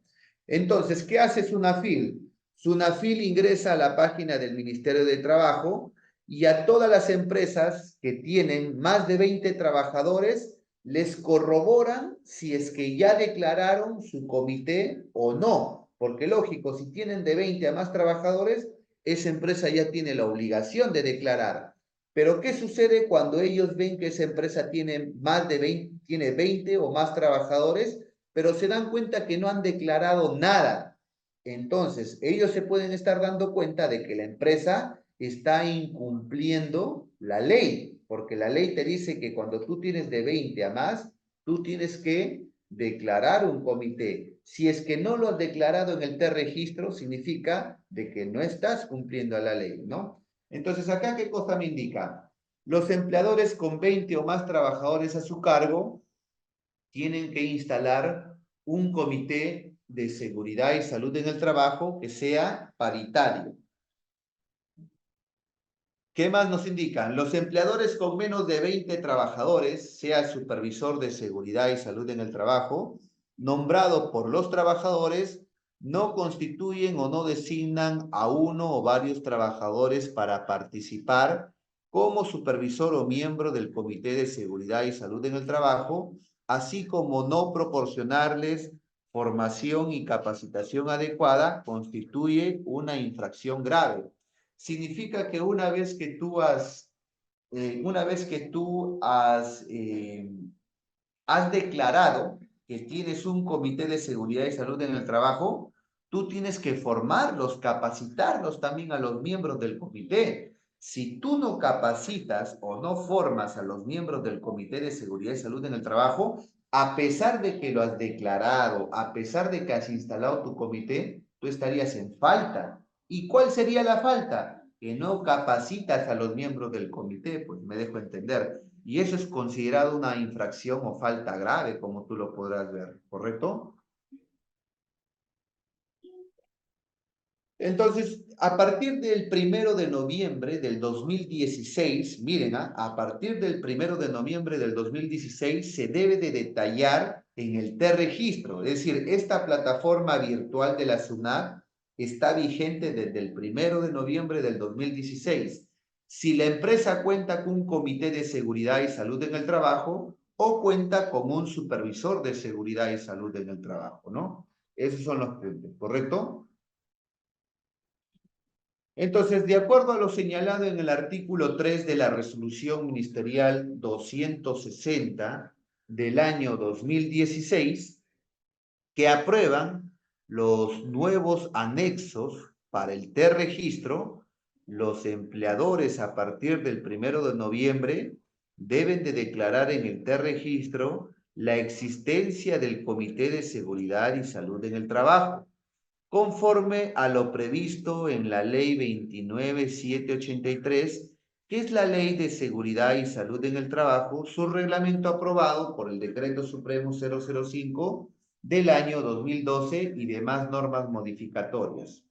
Entonces, ¿qué hace SUNAFIL? SUNAFIL ingresa a la página del Ministerio de Trabajo y a todas las empresas que tienen más de 20 trabajadores les corroboran si es que ya declararon su comité o no. Porque lógico, si tienen de 20 a más trabajadores, esa empresa ya tiene la obligación de declarar. Pero ¿qué sucede cuando ellos ven que esa empresa tiene más de 20, tiene 20 o más trabajadores, pero se dan cuenta que no han declarado nada? Entonces, ellos se pueden estar dando cuenta de que la empresa está incumpliendo la ley, porque la ley te dice que cuando tú tienes de 20 a más, tú tienes que declarar un comité. Si es que no lo has declarado en el T-Registro, significa de que no estás cumpliendo a la ley, ¿no? Entonces, acá, ¿qué cosa me indica? Los empleadores con 20 o más trabajadores a su cargo tienen que instalar un comité de seguridad y salud en el trabajo que sea paritario. ¿Qué más nos indican? Los empleadores con menos de 20 trabajadores, sea supervisor de seguridad y salud en el trabajo, nombrado por los trabajadores, no constituyen o no designan a uno o varios trabajadores para participar como supervisor o miembro del Comité de Seguridad y Salud en el Trabajo, así como no proporcionarles formación y capacitación adecuada, constituye una infracción grave. Significa que una vez que tú has declarado que tienes un comité de seguridad y salud en el trabajo, tú tienes que formarlos, capacitarlos también a los miembros del comité. Si tú no capacitas o no formas a los miembros del comité de seguridad y salud en el trabajo, a pesar de que lo has declarado, a pesar de que has instalado tu comité, tú estarías en falta. ¿Y cuál sería la falta? Que no capacitas a los miembros del comité, pues me dejo entender. Y eso es considerado una infracción o falta grave, como tú lo podrás ver, ¿correcto? Entonces, a partir del 1 de noviembre del 2016, miren, a partir del 1 de noviembre del 2016 se debe de detallar en el T-Registro, es decir, esta plataforma virtual de la SUNAT está vigente desde el 1 de noviembre del 2016. Si la empresa cuenta con un comité de seguridad y salud en el trabajo o cuenta con un supervisor de seguridad y salud en el trabajo, ¿no? Esos son los puntos, ¿correcto? Entonces, de acuerdo a lo señalado en el artículo 3 de la Resolución Ministerial 260 del año 2016, que aprueban los nuevos anexos para el T-Registro, los empleadores a partir del 1 de noviembre deben de declarar en el T-Registro la existencia del Comité de Seguridad y Salud en el Trabajo, conforme a lo previsto en la Ley 29783, que es la Ley de Seguridad y Salud en el Trabajo, su reglamento aprobado por el Decreto Supremo 005 del año 2012 y demás normas modificatorias.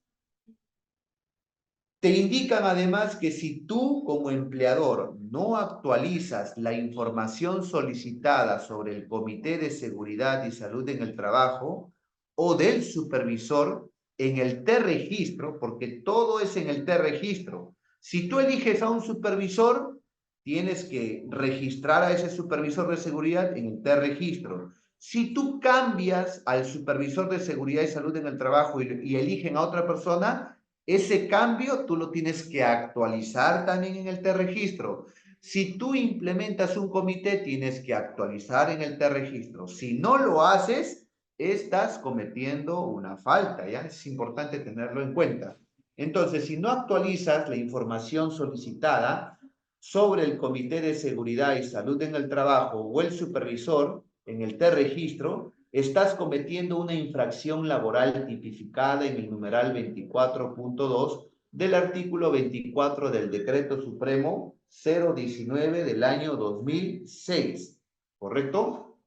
Te indican además que si tú como empleador no actualizas la información solicitada sobre el Comité de Seguridad y Salud en el Trabajo o del supervisor en el T-Registro, porque todo es en el T-Registro. Si tú eliges a un supervisor, tienes que registrar a ese supervisor de seguridad en el T-Registro. Si tú cambias al supervisor de seguridad y salud en el trabajo y eligen a otra persona, ese cambio tú lo tienes que actualizar también en el T-Registro. Si tú implementas un comité, tienes que actualizar en el T-Registro. Si no lo haces, estás cometiendo una falta, ¿ya? Es importante tenerlo en cuenta. Entonces, si no actualizas la información solicitada sobre el Comité de Seguridad y Salud en el Trabajo o el supervisor en el T-Registro, estás cometiendo una infracción laboral tipificada en el numeral 24.2 del artículo 24 del Decreto Supremo 019 del año 2006, ¿correcto?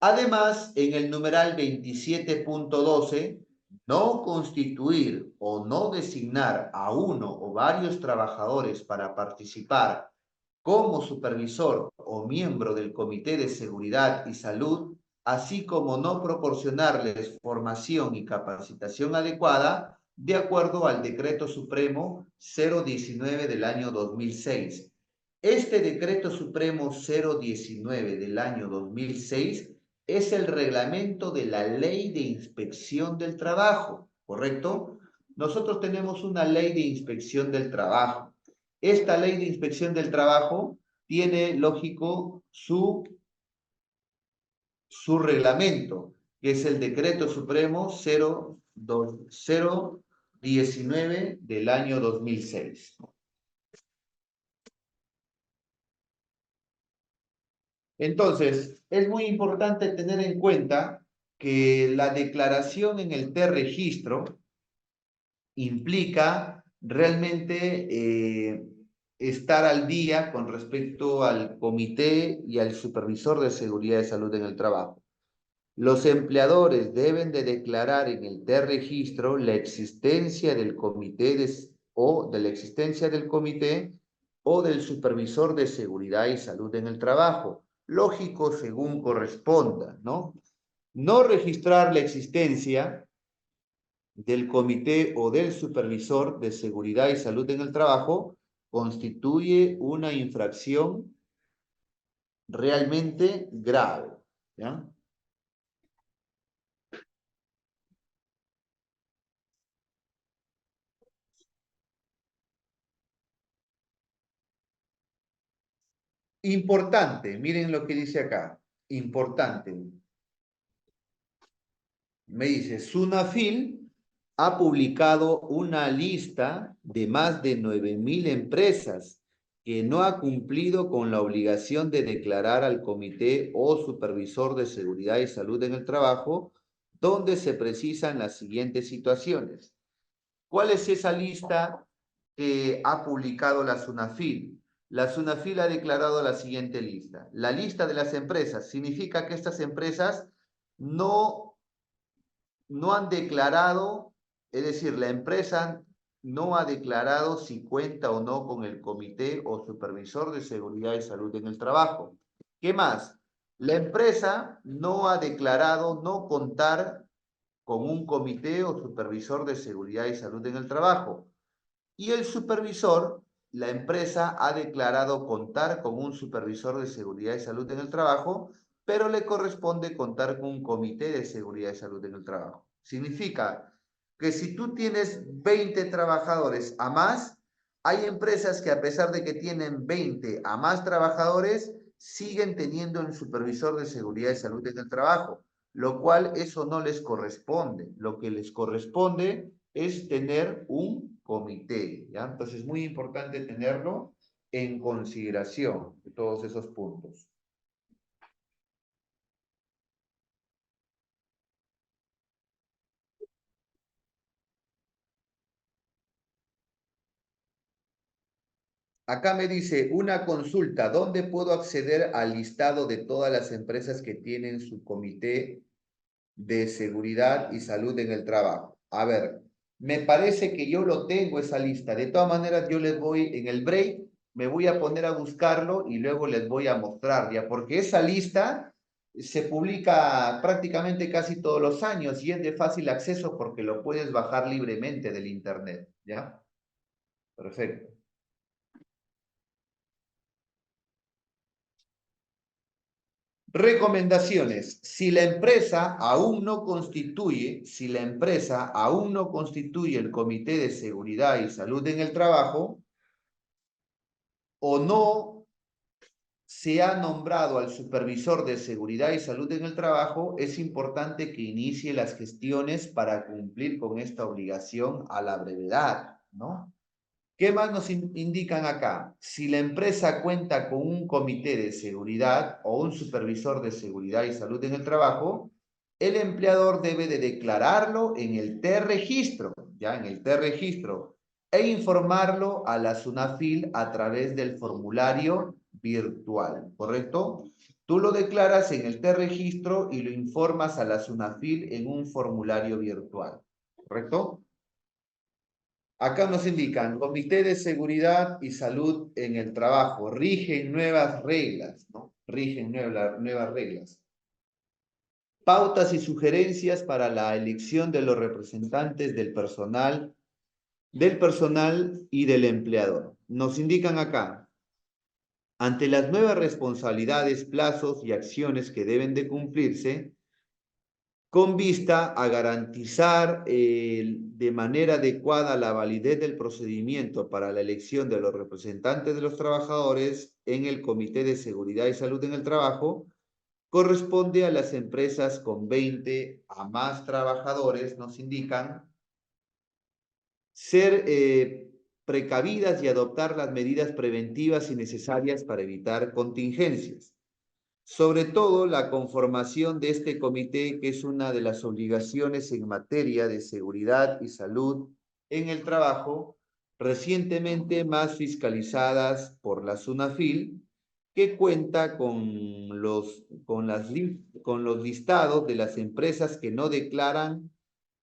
Además, en el numeral 27.12, no constituir o no designar a uno o varios trabajadores para participar como supervisor o miembro del Comité de Seguridad y Salud, así como no proporcionarles formación y capacitación adecuada, de acuerdo al Decreto Supremo 019 del año 2006. Este Decreto Supremo 019 del año 2006 es el reglamento de la Ley de Inspección del Trabajo, ¿correcto? Nosotros tenemos una Ley de Inspección del Trabajo. Esta Ley de Inspección del Trabajo tiene, lógico, su reglamento, que es el Decreto Supremo 019 del año 2006. Entonces, es muy importante tener en cuenta que la declaración en el T-Registro implica realmente estar al día con respecto al comité y al supervisor de seguridad y salud en el trabajo. Los empleadores deben de declarar en el T-Registro la existencia del comité o de la existencia del comité o del supervisor de seguridad y salud en el trabajo. Lógico, según corresponda, ¿no? No registrar la existencia del comité o del supervisor de seguridad y salud en el trabajo constituye una infracción realmente grave, ¿ya? Importante, miren lo que dice acá, importante. Me dice, SUNAFIL ha publicado una lista de más de 9.000 empresas que no ha cumplido con la obligación de declarar al comité o supervisor de seguridad y salud en el trabajo, donde se precisan las siguientes situaciones. ¿Cuál es esa lista que ha publicado la SUNAFIL? La SUNAFIL ha declarado la siguiente lista. La lista de las empresas significa que estas empresas no han declarado, es decir, la empresa no ha declarado si cuenta o no con el comité o supervisor de seguridad y salud en el trabajo. ¿Qué más? La empresa no ha declarado no contar con un comité o supervisor de seguridad y salud en el trabajo. Y el supervisor, la empresa ha declarado contar con un supervisor de seguridad y salud en el trabajo, pero le corresponde contar con un comité de seguridad y salud en el trabajo. Significa que si tú tienes 20 trabajadores a más, hay empresas que a pesar de que tienen 20 a más trabajadores, siguen teniendo un supervisor de seguridad y salud en el trabajo, lo cual eso no les corresponde. Lo que les corresponde es tener un comité, ¿ya? Entonces es muy importante tenerlo en consideración, todos esos puntos. Acá me dice una consulta, ¿dónde puedo acceder al listado de todas las empresas que tienen su comité de Seguridad y Salud en el Trabajo. A ver, me parece que yo lo tengo esa lista. De todas maneras, yo les voy en el break, me voy a poner a buscarlo y luego les voy a mostrar ya, porque esa lista se publica prácticamente casi todos los años y es de fácil acceso porque lo puedes bajar libremente del internet, ¿ya? Perfecto. Recomendaciones. Si la empresa aún no constituye el Comité de Seguridad y Salud en el Trabajo o no se ha nombrado al supervisor de seguridad y salud en el trabajo, es importante que inicie las gestiones para cumplir con esta obligación a la brevedad, ¿no? ¿Qué más nos indican acá? Si la empresa cuenta con un comité de seguridad o un supervisor de seguridad y salud en el trabajo, el empleador debe de declararlo en el T-Registro, ya en el T-Registro, e informarlo a la SUNAFIL a través del formulario virtual, ¿correcto? Tú lo declaras en el T-Registro y lo informas a la SUNAFIL en un formulario virtual, ¿correcto? Acá nos indican, Comité de Seguridad y Salud en el Trabajo, rigen nuevas reglas, ¿no? Rigen nuevas reglas. Pautas y sugerencias para la elección de los representantes del personal y del empleador. Nos indican acá, ante las nuevas responsabilidades, plazos y acciones que deben de cumplirse, con vista a garantizar de manera adecuada la validez del procedimiento para la elección de los representantes de los trabajadores en el Comité de Seguridad y Salud en el Trabajo, corresponde a las empresas con 20 a más trabajadores, nos indican, ser precavidas y adoptar las medidas preventivas y necesarias para evitar contingencias. Sobre todo la conformación de este comité, que es una de las obligaciones en materia de seguridad y salud en el trabajo, recientemente más fiscalizadas por la SUNAFIL, que cuenta con los listados de las empresas que no declaran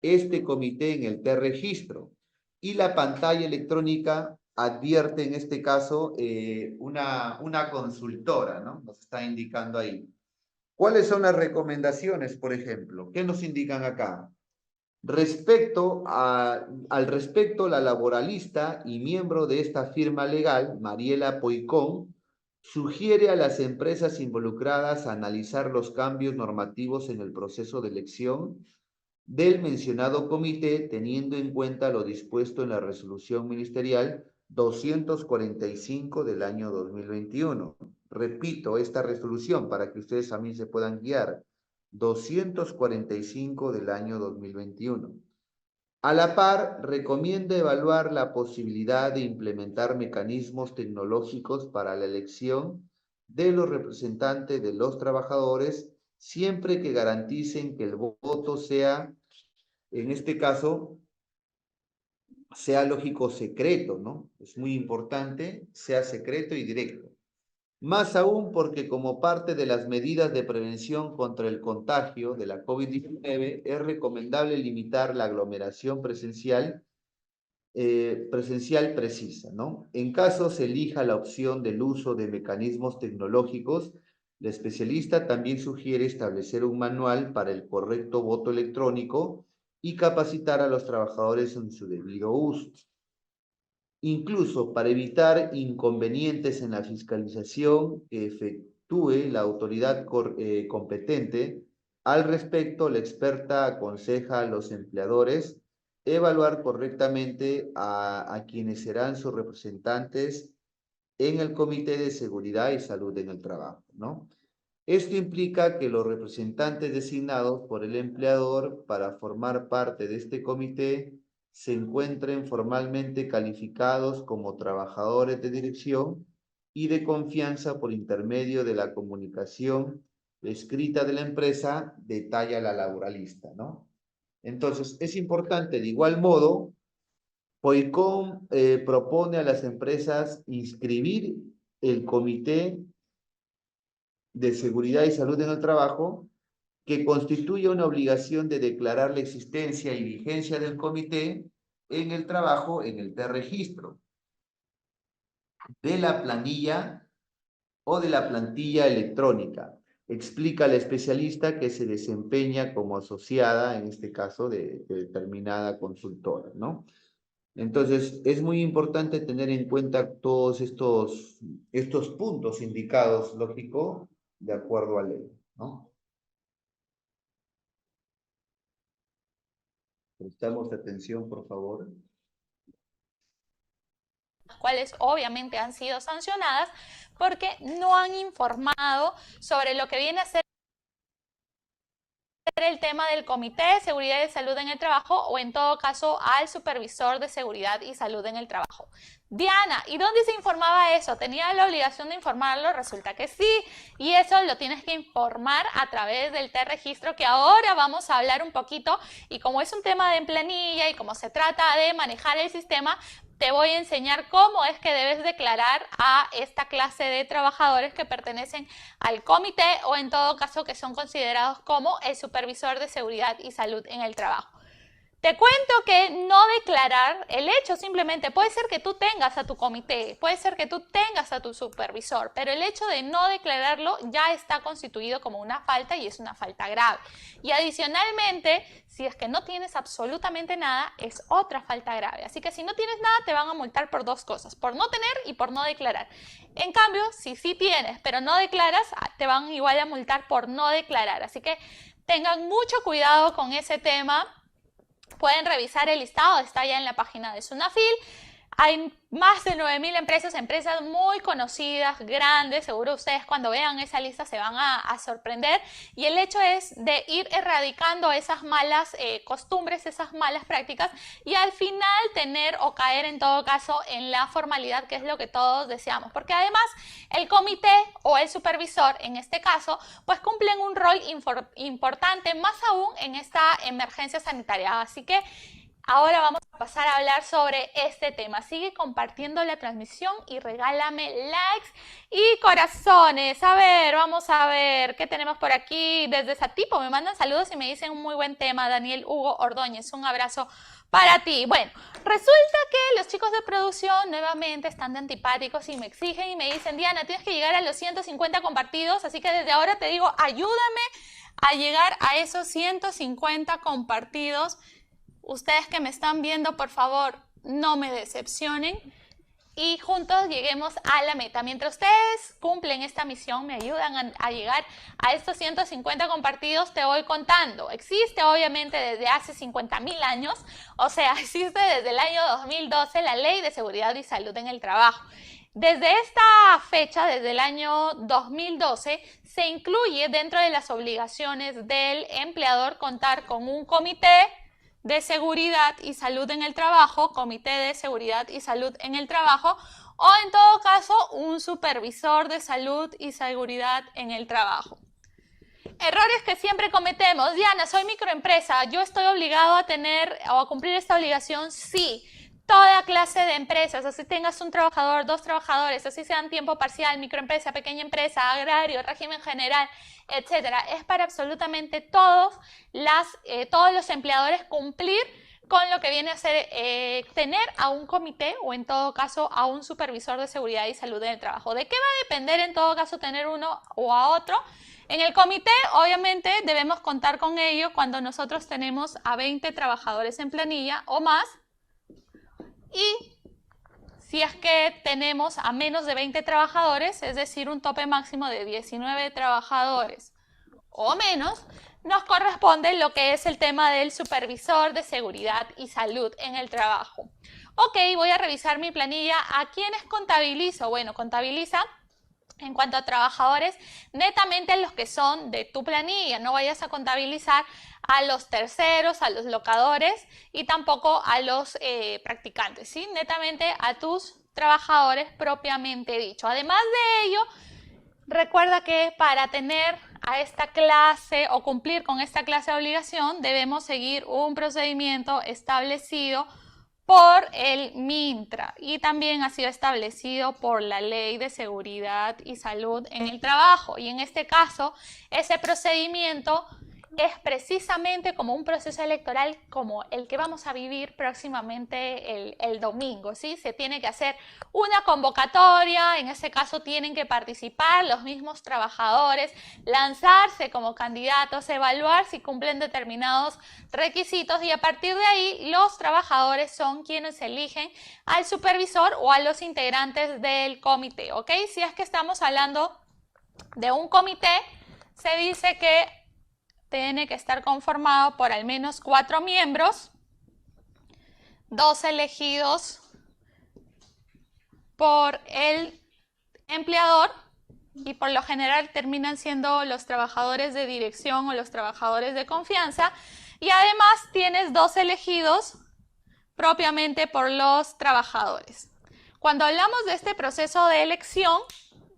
este comité en el T-Registro. Y la pantalla electrónica advierte en este caso una consultora, ¿no? Nos está indicando ahí. ¿Cuáles son las recomendaciones, por ejemplo? ¿Qué nos indican acá? Al respecto, la laboralista y miembro de esta firma legal, Mariela Poicón, sugiere a las empresas involucradas analizar los cambios normativos en el proceso de elección del mencionado comité, teniendo en cuenta lo dispuesto en la resolución ministerial 245 del año 2021. Repito esta resolución para que ustedes también se puedan guiar. 245 del año 2021. A la par, recomienda evaluar la posibilidad de implementar mecanismos tecnológicos para la elección de los representantes de los trabajadores, siempre que garanticen que el voto sea, en este caso, sea lógico secreto, ¿no? Es muy importante, sea secreto y directo. Más aún porque como parte de las medidas de prevención contra el contagio de la COVID-19 es recomendable limitar la aglomeración presencial precisa, ¿no? En caso se elija la opción del uso de mecanismos tecnológicos, la especialista también sugiere establecer un manual para el correcto voto electrónico y capacitar a los trabajadores en su debido uso. Incluso para evitar inconvenientes en la fiscalización que efectúe la autoridad competente, al respecto, la experta aconseja a los empleadores evaluar correctamente a quienes serán sus representantes en el Comité de Seguridad y Salud en el Trabajo, ¿no? Esto implica que los representantes designados por el empleador para formar parte de este comité se encuentren formalmente calificados como trabajadores de dirección y de confianza por intermedio de la comunicación escrita de la empresa, detalla la laboralista, ¿no? Entonces, es importante, de igual modo, POICOM propone a las empresas inscribir el comité de seguridad y salud en el trabajo que constituye una obligación de declarar la existencia y vigencia del comité en el trabajo en el T-registro, de la planilla o de la plantilla electrónica. Explica la especialista que se desempeña como asociada, en este caso, de determinada consultora, ¿no? Entonces, es muy importante tener en cuenta todos estos puntos indicados, lógico, de acuerdo a ley, ¿no? Prestamos atención, por favor. Las cuales obviamente han sido sancionadas porque no han informado sobre lo que viene a ser el tema del Comité de Seguridad y Salud en el Trabajo o en todo caso al Supervisor de Seguridad y Salud en el Trabajo. Diana, ¿y dónde se informaba eso? ¿Tenía la obligación de informarlo? Resulta que sí, y eso lo tienes que informar a través del T-registro, que ahora vamos a hablar un poquito, y como es un tema de planilla y como se trata de manejar el sistema, te voy a enseñar cómo es que debes declarar a esta clase de trabajadores que pertenecen al comité o en todo caso que son considerados como el supervisor de seguridad y salud en el trabajo. Te cuento que no declarar el hecho simplemente puede ser que tú tengas a tu comité, puede ser que tú tengas a tu supervisor, pero el hecho de no declararlo ya está constituido como una falta y es una falta grave. Y adicionalmente, si es que no tienes absolutamente nada, es otra falta grave. Así que si no tienes nada, te van a multar por dos cosas, por no tener y por no declarar. En cambio, si sí tienes, pero no declaras, te van igual a multar por no declarar. Así que tengan mucho cuidado con ese tema. Pueden revisar el listado, está ya en la página de Sunafil. Hay más de 9.000 empresas muy conocidas, grandes. Seguro ustedes cuando vean esa lista se van a sorprender. Y el hecho es de ir erradicando esas malas costumbres, esas malas prácticas y al final tener o caer en todo caso en la formalidad, que es lo que todos deseamos. Porque además el comité o el supervisor, en este caso, pues cumplen un rol importante, más aún en esta emergencia sanitaria. Así que ahora vamos a pasar a hablar sobre este tema. Sigue compartiendo la transmisión y regálame likes y corazones. A ver, vamos a ver qué tenemos por aquí. Desde Satipo me mandan saludos y me dicen un muy buen tema. Daniel Hugo Ordóñez, un abrazo para ti. Bueno, resulta que los chicos de producción nuevamente están de antipáticos y me exigen y me dicen: Diana, tienes que llegar a los 150 compartidos, así que desde ahora te digo, ayúdame a llegar a esos 150 compartidos. Ustedes que me están viendo, por favor, no me decepcionen y juntos lleguemos a la meta. Mientras ustedes cumplen esta misión, me ayudan a llegar a estos 150 compartidos, te voy contando. Existe obviamente desde hace 50.000 años, o sea, existe desde el año 2012 la Ley de Seguridad y Salud en el Trabajo. Desde esta fecha, desde el año 2012, se incluye dentro de las obligaciones del empleador contar con un comité de seguridad y salud en el trabajo, comité de seguridad y salud en el trabajo, o en todo caso un supervisor de salud y seguridad en el trabajo. Errores que siempre cometemos. Diana, soy microempresa, ¿yo estoy obligado a tener o a cumplir esta obligación? Sí. Toda clase de empresas, así tengas un trabajador, dos trabajadores, así sean tiempo parcial, microempresa, pequeña empresa, agrario, régimen general, etcétera. Es para absolutamente todos los empleadores cumplir con lo que viene a ser tener a un comité o en todo caso a un supervisor de seguridad y salud en el trabajo. ¿De qué va a depender en todo caso tener uno o a otro? En el comité, obviamente, debemos contar con ello cuando nosotros tenemos a 20 trabajadores en planilla o más. Y si es que tenemos a menos de 20 trabajadores, es decir, un tope máximo de 19 trabajadores o menos, nos corresponde lo que es el tema del supervisor de seguridad y salud en el trabajo. Ok, voy a revisar mi planilla. ¿A quiénes contabilizo? Bueno, contabiliza en cuanto a trabajadores, netamente los que son de tu planilla. No vayas a contabilizar a los terceros, a los locadores y tampoco a los practicantes, ¿sí? Netamente a tus trabajadores propiamente dicho. Además de ello, recuerda que para tener a esta clase o cumplir con esta clase de obligación debemos seguir un procedimiento establecido por el MINTRA y también ha sido establecido por la Ley de Seguridad y Salud en el Trabajo. Y en este caso, ese procedimiento es precisamente como un proceso electoral como el que vamos a vivir próximamente el domingo, ¿sí? Se tiene que hacer una convocatoria, en este caso tienen que participar los mismos trabajadores, lanzarse como candidatos, evaluar si cumplen determinados requisitos y a partir de ahí los trabajadores son quienes eligen al supervisor o a los integrantes del comité, ¿ok? Si es que estamos hablando de un comité, se dice que tiene que estar conformado por al menos 4 miembros, 2 elegidos por el empleador y por lo general terminan siendo los trabajadores de dirección o los trabajadores de confianza y además tienes 2 elegidos propiamente por los trabajadores. Cuando hablamos de este proceso de elección,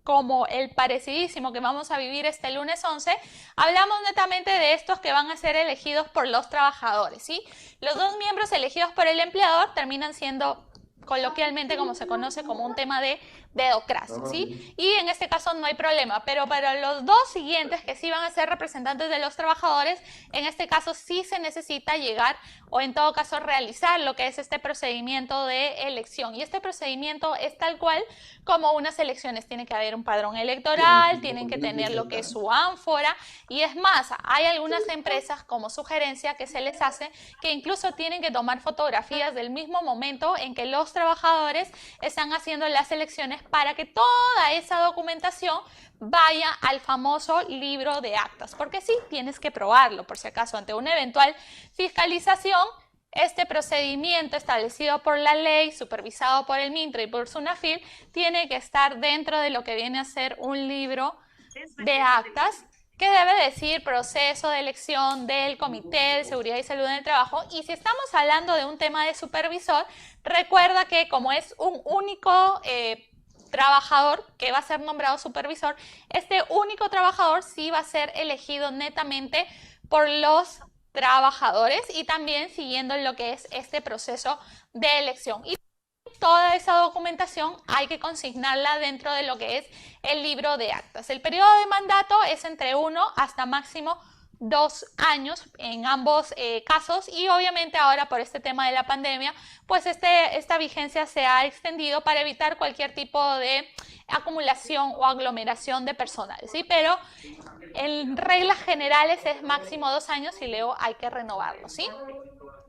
como el parecidísimo que vamos a vivir este lunes 11, hablamos netamente de estos que van a ser elegidos por los trabajadores, ¿sí? Los 2 miembros elegidos por el empleador terminan siendo coloquialmente como se conoce como un tema de dedocracia, ¿sí? Y en este caso no hay problema, pero para los 2 siguientes que sí van a ser representantes de los trabajadores, en este caso sí se necesita llegar o en todo caso realizar lo que es este procedimiento de elección. Y este procedimiento es tal cual como unas elecciones. Tiene que haber un padrón electoral, tienen que tener lo que es su ánfora y es más, hay algunas empresas como sugerencia que se les hace que incluso tienen que tomar fotografías del mismo momento en que los trabajadores están haciendo las elecciones para que toda esa documentación vaya al famoso libro de actas, porque sí, tienes que probarlo, por si acaso, ante una eventual fiscalización, este procedimiento establecido por la ley, supervisado por el MINTRA y por SUNAFIL, tiene que estar dentro de lo que viene a ser un libro de actas, que debe decir proceso de elección del Comité de Seguridad y Salud en el Trabajo. Y si estamos hablando de un tema de supervisor, recuerda que como es un único trabajador que va a ser nombrado supervisor, este único trabajador sí va a ser elegido netamente por los trabajadores y también siguiendo lo que es este proceso de elección. Y toda esa documentación hay que consignarla dentro de lo que es el libro de actas. El periodo de mandato es entre 1 hasta máximo 2 años en ambos casos y obviamente ahora por este tema de la pandemia pues esta vigencia se ha extendido para evitar cualquier tipo de acumulación o aglomeración de personal, ¿sí? Pero en reglas generales es máximo 2 años y luego hay que renovarlo, ¿sí?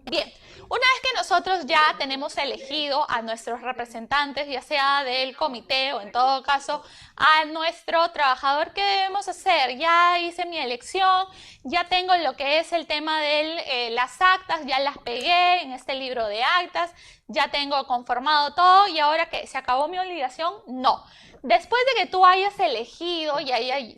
Bien, una vez que nosotros ya tenemos elegido a nuestros representantes, ya sea del comité o en todo caso a nuestro trabajador, ¿qué debemos hacer? Ya hice mi elección, ya tengo lo que es el tema de las actas, ya las pegué en este libro de actas, ya tengo conformado todo y ahora que se acabó mi obligación, no. Después de que tú hayas elegido y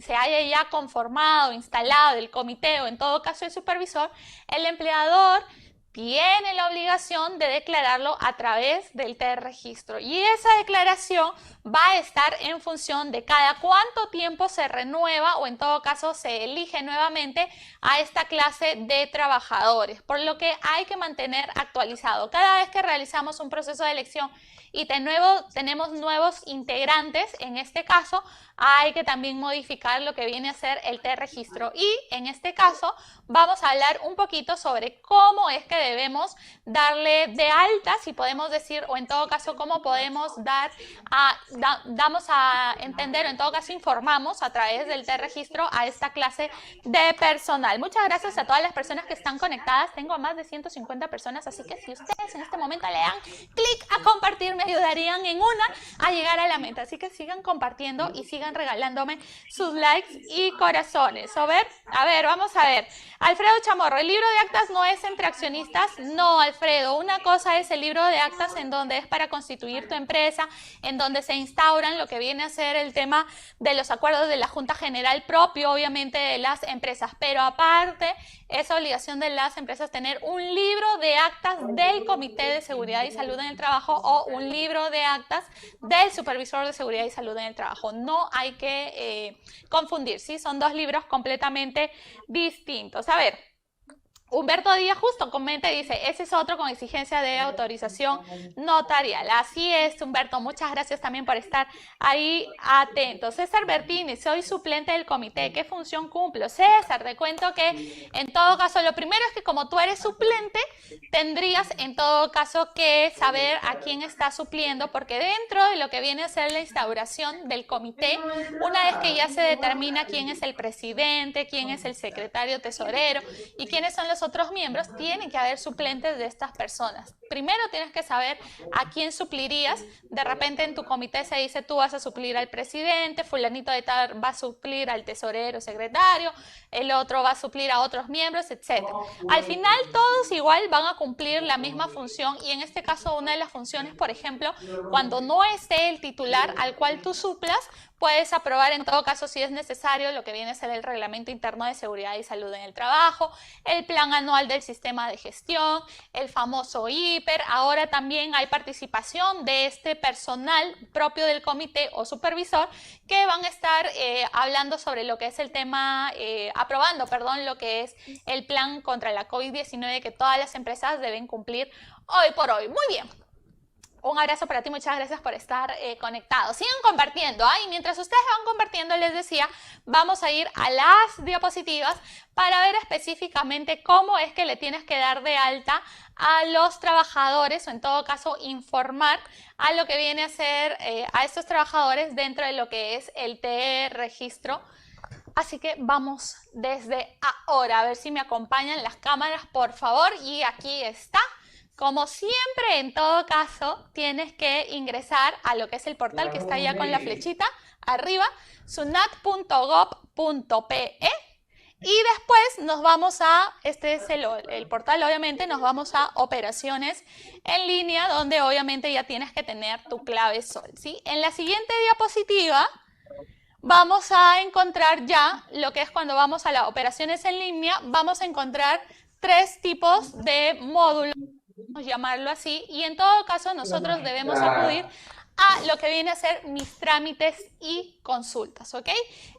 se haya ya conformado, instalado el comité o en todo caso el supervisor, el empleador tiene la obligación de declararlo a través del T-registro y esa declaración va a estar en función de cada cuánto tiempo se renueva o en todo caso se elige nuevamente a esta clase de trabajadores, por lo que hay que mantener actualizado. Cada vez que realizamos un proceso de elección y tenemos nuevos integrantes, en este caso hay que también modificar lo que viene a ser el T-registro y en este caso vamos a hablar un poquito sobre cómo es que debemos darle de alta, si podemos decir, o en todo caso cómo podemos damos a entender o en todo caso informamos a través del T-registro a esta clase de personal. Muchas gracias a todas las personas que están conectadas, tengo a más de 150 personas, así que si ustedes en este momento le dan clic a compartir me ayudarían en a llegar a la meta, así que sigan compartiendo y sigan regalándome sus likes y corazones. A ver, vamos a ver. Alfredo Chamorro, ¿el libro de actas no es entre accionistas? No, Alfredo, una cosa es el libro de actas en donde es para constituir tu empresa, en donde se instauran lo que viene a ser el tema de los acuerdos de la Junta General propio, obviamente, de las empresas, pero aparte es obligación de las empresas tener un libro de actas del Comité de Seguridad y Salud en el Trabajo o un libro de actas del Supervisor de Seguridad y Salud en el Trabajo. No hay que confundir, ¿sí? Son 2 libros completamente distintos. A ver, Humberto Díaz justo comenta y dice, ese es otro con exigencia de autorización notarial. Así es, Humberto, muchas gracias también por estar ahí atento. César Bertini, soy suplente del comité, ¿qué función cumplo? César, te cuento que en todo caso, lo primero es que como tú eres suplente, tendrías en todo caso que saber a quién está supliendo, porque dentro de lo que viene a ser la instauración del comité, una vez que ya se determina quién es el presidente, quién es el secretario tesorero y quiénes son los otros miembros, tienen que haber suplentes de estas personas. Primero tienes que saber a quién suplirías. De repente en tu comité se dice tú vas a suplir al presidente, fulanito de tal va a suplir al tesorero, secretario, el otro va a suplir a otros miembros, etc. Al final todos igual van a cumplir la misma función y en este caso una de las funciones, por ejemplo, cuando no esté el titular al cual tú suplas, puedes aprobar en todo caso si es necesario lo que viene a ser el Reglamento Interno de Seguridad y Salud en el Trabajo, el Plan Anual del Sistema de Gestión, el famoso IPER. Ahora también hay participación de este personal propio del comité o supervisor que van a estar hablando sobre lo que es el tema, aprobando, perdón, lo que es el plan contra la COVID-19 que todas las empresas deben cumplir hoy por hoy. Muy bien. Un abrazo para ti, muchas gracias por estar conectados. Sigan compartiendo, y mientras ustedes van compartiendo, les decía, vamos a ir a las diapositivas para ver específicamente cómo es que le tienes que dar de alta a los trabajadores, o en todo caso informar a lo que viene a ser a estos trabajadores dentro de lo que es el TE registro. Así que vamos desde ahora, a ver si me acompañan las cámaras, por favor, y aquí está. Como siempre, en todo caso, tienes que ingresar a lo que es el portal que está ya con la flechita arriba, sunat.gov.pe, y después nos vamos a, este es el portal, obviamente, nos vamos a operaciones en línea, donde obviamente ya tienes que tener tu clave SOL, ¿sí? En la siguiente diapositiva vamos a encontrar ya lo que es cuando vamos a las operaciones en línea, vamos a encontrar 3 tipos de módulos, llamarlo así, y en todo caso nosotros debemos acudir a lo que viene a ser mis trámites y consultas, ¿ok?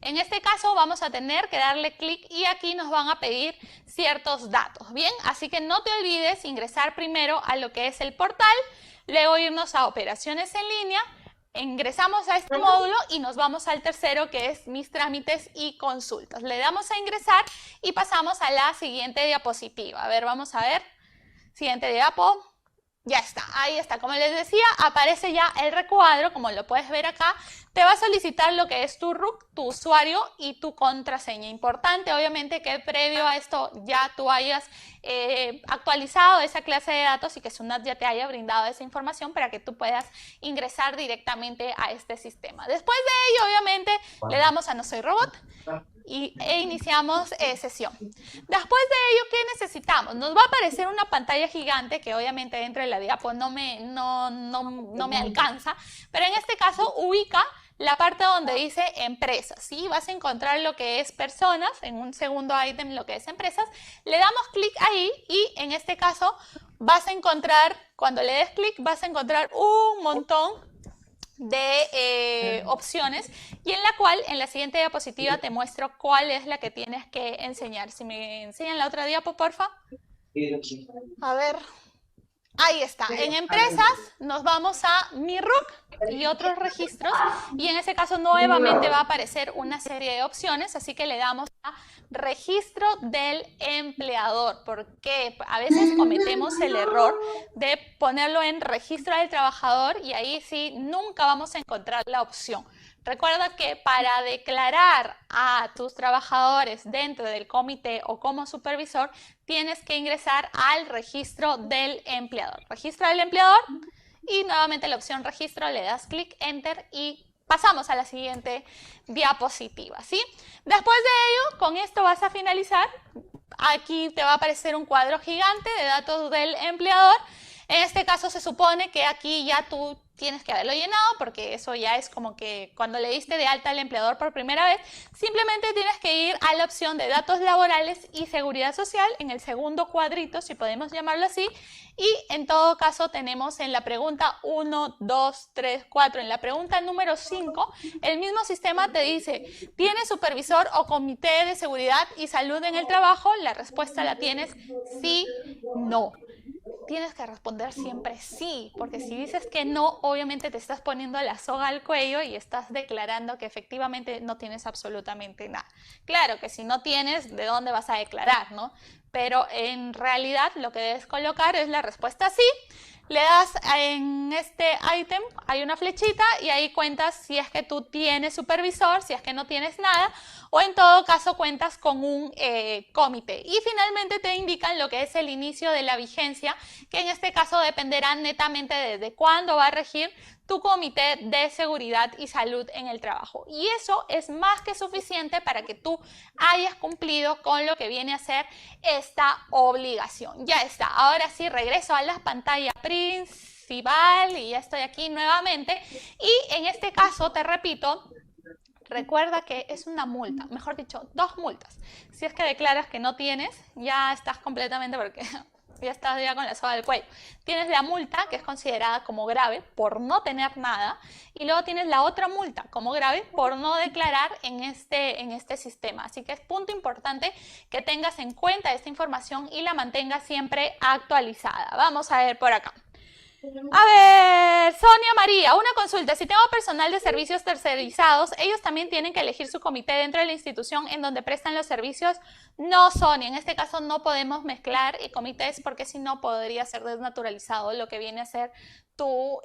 En este caso vamos a tener que darle clic y aquí nos van a pedir ciertos datos, ¿bien? Así que no te olvides ingresar primero a lo que es el portal, luego irnos a operaciones en línea, ingresamos a este módulo y nos vamos al tercero, que es mis trámites y consultas. Le damos a ingresar y pasamos a la siguiente diapositiva. A ver, vamos a ver. Siguiente diapo. Ya está, ahí está. Como les decía, aparece ya el recuadro, como lo puedes ver acá. Te va a solicitar lo que es tu RUC, tu usuario y tu contraseña. Importante, obviamente, que previo a esto ya tú hayas actualizado esa clase de datos y que Sunat ya te haya brindado esa información para que tú puedas ingresar directamente a este sistema. Después de ello, obviamente, le damos a No Soy Robot e iniciamos sesión. Después de ello, ¿qué necesitamos? Nos va a aparecer una pantalla gigante que obviamente dentro de la diapo no me alcanza, pero en este caso ubica la parte donde dice empresas, ¿sí? Vas a encontrar lo que es personas, en un segundo ítem lo que es empresas, le damos clic ahí y en este caso vas a encontrar, cuando le des clic vas a encontrar un montón de opciones y en la cual en la siguiente diapositiva te muestro cuál es la que tienes que enseñar. Si me enseñan la otra diapo, porfa. A ver, ahí está. En empresas nos vamos a mi RUC y otros registros y en ese caso nuevamente va a aparecer una serie de opciones, así que le damos a registro del empleador, porque a veces cometemos el error de ponerlo en registro del trabajador y ahí sí nunca vamos a encontrar la opción. Recuerda que para declarar a tus trabajadores dentro del comité o como supervisor, tienes que ingresar al registro del empleador. Registro del empleador y nuevamente la opción registro, le das clic, enter y pasamos a la siguiente diapositiva, ¿sí? Después de ello, con esto vas a finalizar. Aquí te va a aparecer un cuadro gigante de datos del empleador. En este caso se supone que aquí ya tú tienes que haberlo llenado, porque eso ya es como que cuando le diste de alta al empleador por primera vez, simplemente tienes que ir a la opción de datos laborales y seguridad social, en el segundo cuadrito, si podemos llamarlo así, y en todo caso tenemos en la pregunta 1, 2, 3, 4, en la pregunta número 5, el mismo sistema te dice, ¿tienes supervisor o comité de seguridad y salud en el trabajo? La respuesta la tienes sí, no. Tienes que responder siempre sí, porque si dices que no, obviamente te estás poniendo la soga al cuello y estás declarando que efectivamente no tienes absolutamente nada. Claro que si no tienes, ¿de dónde vas a declarar, no? Pero en realidad lo que debes colocar es la respuesta sí. Le das en este ítem, hay una flechita y ahí cuentas si es que tú tienes supervisor, si es que no tienes nada, o en todo caso cuentas con un comité. Y finalmente te indican lo que es el inicio de la vigencia, que en este caso dependerá netamente desde cuándo va a regir tu comité de seguridad y salud en el trabajo. Y eso es más que suficiente para que tú hayas cumplido con lo que viene a ser esta obligación. Ya está. Ahora sí, regreso a la pantalla principal y ya estoy aquí nuevamente. Y en este caso, te repito, recuerda que es una multa, mejor dicho, 2 multas. Si es que declaras que no tienes, ya estás completamente porque ya estás ya con la soga del cuello. Tienes la multa, que es considerada como grave por no tener nada, y luego tienes la otra multa como grave por no declarar en este sistema. Así que es punto importante que tengas en cuenta esta información y la mantengas siempre actualizada. Vamos a ver por acá. A ver, Sonia María, una consulta. Si tengo personal de servicios tercerizados, ¿ellos también tienen que elegir su comité dentro de la institución en donde prestan los servicios? No, Sonia, en este caso no podemos mezclar comités porque si no podría ser desnaturalizado lo que viene a ser tu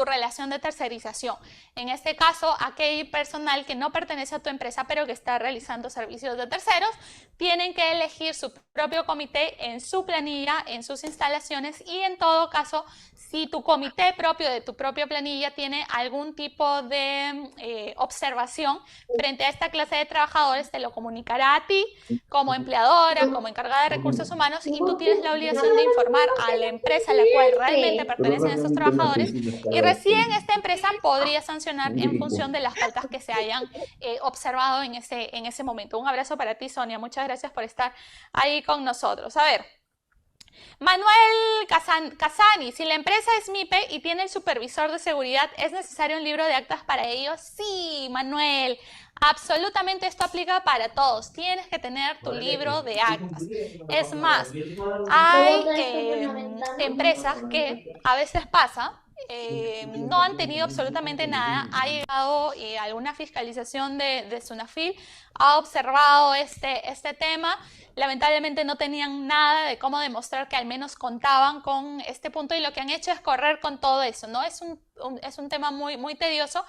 relación de tercerización. En este caso, aquel personal que no pertenece a tu empresa pero que está realizando servicios de terceros, tienen que elegir su propio comité en su planilla, en sus instalaciones, y en todo caso, si tu comité propio de tu propia planilla tiene algún tipo de observación frente a esta clase de trabajadores, te lo comunicará a ti como empleadora, como encargada de recursos humanos, y tú tienes la obligación de informar a la empresa a la cual realmente pertenecen esos trabajadores, y recién esta empresa podría sancionar en función de las faltas que se hayan observado en ese momento. Un abrazo para ti, Sonia. Muchas gracias por estar ahí con nosotros. A ver. Manuel Casani, si la empresa es MIPE y tiene el supervisor de seguridad, ¿es necesario un libro de actas para ellos? Sí, Manuel, absolutamente esto aplica para todos. Tienes que tener tu libro de actas. Es más, hay empresas que a veces pasa, no han tenido absolutamente nada, ha llegado alguna fiscalización de SUNAFIL, ha observado este tema, lamentablemente no tenían nada de cómo demostrar que al menos contaban con este punto, y lo que han hecho es correr con todo eso, ¿no? Es un tema muy, muy tedioso.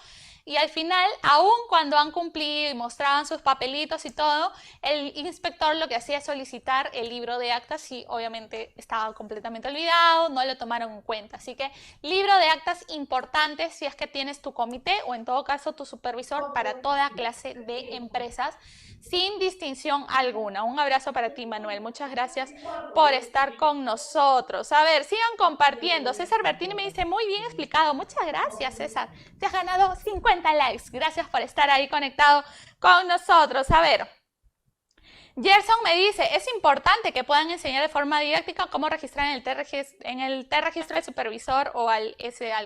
Y al final, aun cuando han cumplido y mostraban sus papelitos y todo, el inspector lo que hacía es solicitar el libro de actas y obviamente estaba completamente olvidado, no lo tomaron en cuenta. Así que libro de actas importante si es que tienes tu comité o en todo caso tu supervisor para toda clase de empresas sin distinción alguna. Un abrazo para ti, Manuel. Muchas gracias por estar con nosotros. A ver, sigan compartiendo. César Bertini me dice, muy bien explicado. Muchas gracias, César. Te has ganado 50 likes. Gracias por estar ahí conectado con nosotros. A ver. Gerson me dice, es importante que puedan enseñar de forma didáctica cómo registrar en el T-registro del supervisor o al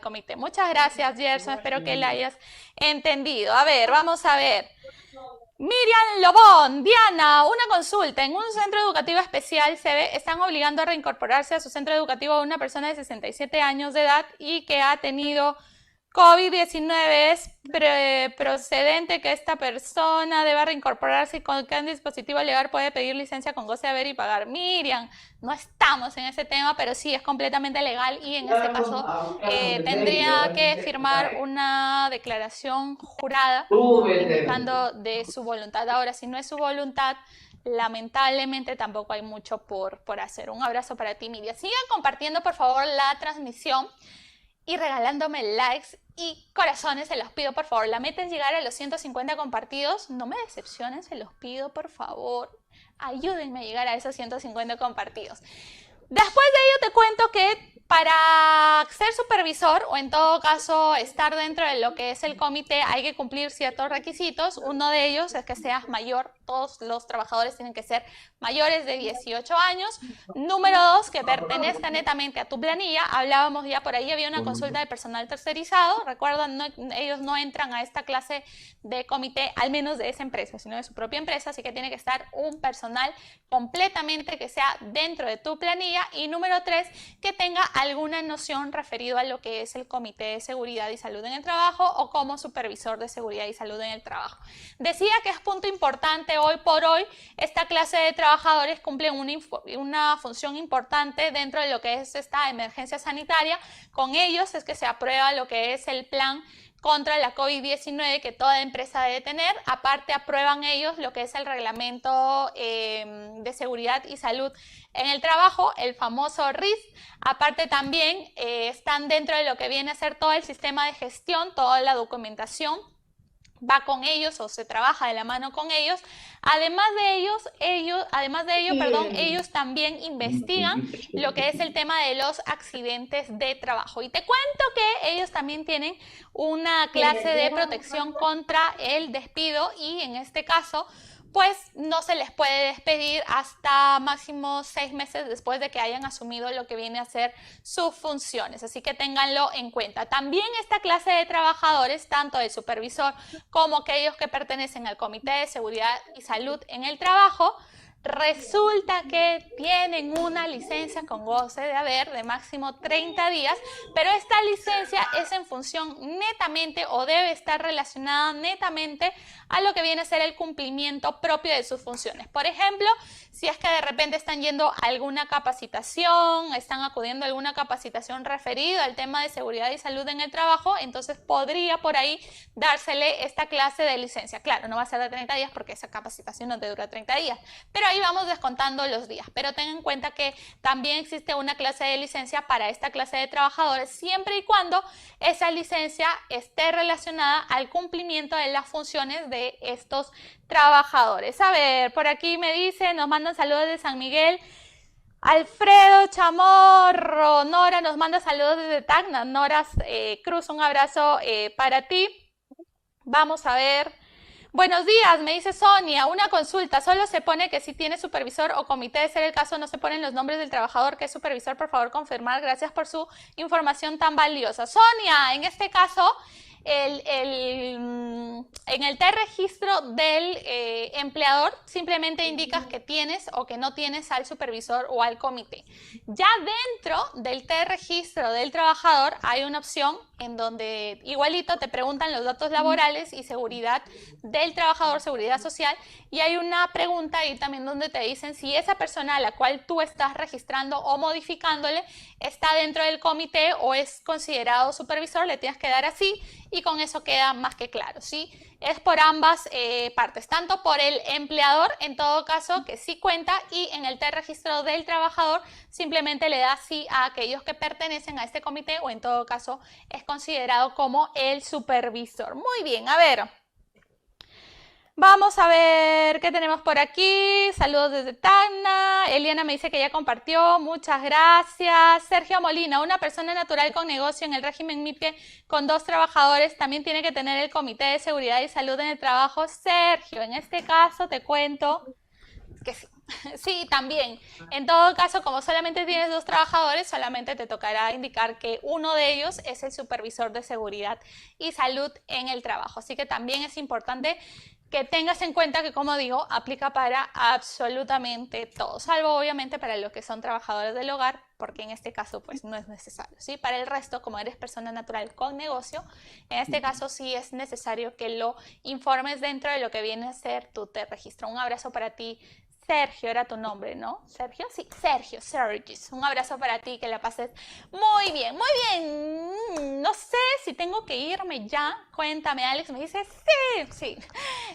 comité. Muchas gracias, Gerson. Espero que la hayas entendido. A ver, vamos a ver. Miriam Lobón, Diana, una consulta. En un centro educativo especial están obligando a reincorporarse a su centro educativo a una persona de 67 años de edad y que ha tenido COVID-19. ¿Es procedente que esta persona deba reincorporarse y con qué dispositivo legal puede pedir licencia con goce de haber y pagar? Miriam, no estamos en ese tema, pero sí es completamente legal y en este caso tendría que firmar una declaración jurada indicando de su voluntad. Ahora, si no es su voluntad, lamentablemente tampoco hay mucho por hacer. Un abrazo para ti, Miriam. Sigan compartiendo, por favor, la transmisión y regalándome likes y corazones, se los pido por favor. La meta es llegar a los 150 compartidos. No me decepcionen, se los pido por favor. Ayúdenme a llegar a esos 150 compartidos. Después de ello te cuento que para ser supervisor o en todo caso estar dentro de lo que es el comité hay que cumplir ciertos requisitos. Uno de ellos es que seas mayor. Todos los trabajadores tienen que ser mayores de 18 años. Número 2, que pertenezca netamente a tu planilla. Hablábamos ya por ahí, había una consulta de personal tercerizado. Recuerdan, ellos no entran a esta clase de comité, al menos de esa empresa, sino de su propia empresa. Así que tiene que estar un personal completamente que sea dentro de tu planilla. Y número 3, que tenga alguna noción referido a lo que es el Comité de Seguridad y Salud en el Trabajo o como supervisor de seguridad y salud en el trabajo. Decía que es punto importante hoy por hoy, esta clase de trabajadores cumple una función importante dentro de lo que es esta emergencia sanitaria. Con ellos es que se aprueba lo que es el plan contra la COVID-19 que toda empresa debe tener. Aparte aprueban ellos lo que es el reglamento de seguridad y salud en el trabajo, el famoso RIS. Aparte también están dentro de lo que viene a ser todo el sistema de gestión, toda la documentación va con ellos o se trabaja de la mano con ellos. Además de ello, ellos también investigan lo que es el tema de los accidentes de trabajo. Y te cuento que ellos también tienen una clase de protección contra el despido y en este caso pues no se les puede despedir hasta máximo 6 meses después de que hayan asumido lo que viene a ser sus funciones. Así que ténganlo en cuenta. También esta clase de trabajadores, tanto el supervisor como aquellos que pertenecen al Comité de Seguridad y Salud en el Trabajo, resulta que tienen una licencia con goce de haber de máximo 30 días, pero esta licencia es en función netamente o debe estar relacionada netamente a lo que viene a ser el cumplimiento propio de sus funciones. Por ejemplo, si es que de repente están yendo a alguna capacitación, están acudiendo a alguna capacitación referida al tema de seguridad y salud en el trabajo, entonces podría por ahí dársele esta clase de licencia. Claro, no va a ser de 30 días porque esa capacitación no te dura 30 días, pero ahí vamos descontando los días. Pero ten en cuenta que también existe una clase de licencia para esta clase de trabajadores siempre y cuando esa licencia esté relacionada al cumplimiento de las funciones de estos trabajadores. A ver, por aquí me dice, nos mandan saludos de San Miguel. Alfredo Chamorro, Nora nos manda saludos desde Tacna. Nora Cruz, un abrazo para ti. Vamos a ver. Buenos días, me dice Sonia, una consulta, solo se pone que si tiene supervisor o comité, de ser el caso, no se ponen los nombres del trabajador que es supervisor, por favor confirmar, gracias por su información tan valiosa. Sonia, en este caso, en el T-registro del empleador simplemente indicas que tienes o que no tienes al supervisor o al comité. Ya dentro del T-registro del trabajador hay una opción en donde igualito te preguntan los datos laborales y seguridad del trabajador, seguridad social, y hay una pregunta ahí también donde te dicen si esa persona a la cual tú estás registrando o modificándole está dentro del comité o es considerado supervisor, le tienes que dar así y con eso queda más que claro, ¿sí? Es por ambas partes, tanto por el empleador, en todo caso, que sí cuenta, y en el T-registro del trabajador simplemente le da sí a aquellos que pertenecen a este comité o en todo caso es considerado como el supervisor. Muy bien, a ver. Vamos a ver qué tenemos por aquí. Saludos desde Tacna. Eliana me dice que ya compartió. Muchas gracias. Sergio Molina, una persona natural con negocio en el régimen MIPE con 2 trabajadores, también tiene que tener el Comité de Seguridad y Salud en el Trabajo. Sergio, en este caso te cuento que sí. Sí, también. En todo caso, como solamente tienes 2 trabajadores, solamente te tocará indicar que uno de ellos es el supervisor de seguridad y salud en el trabajo. Así que también es importante que tengas en cuenta que, como digo, aplica para absolutamente todo, salvo obviamente para los que son trabajadores del hogar, porque en este caso pues no es necesario, ¿sí? Para el resto, como eres persona natural con negocio, en este caso sí es necesario que lo informes dentro de lo que viene a ser tu T-registro. Un abrazo para ti, Sergio, era tu nombre, ¿no? ¿Sergio? Sí, Sergio. Un abrazo para ti, que la pases muy bien, muy bien. No sé si tengo que irme ya. Cuéntame, Alex. Me dice, sí.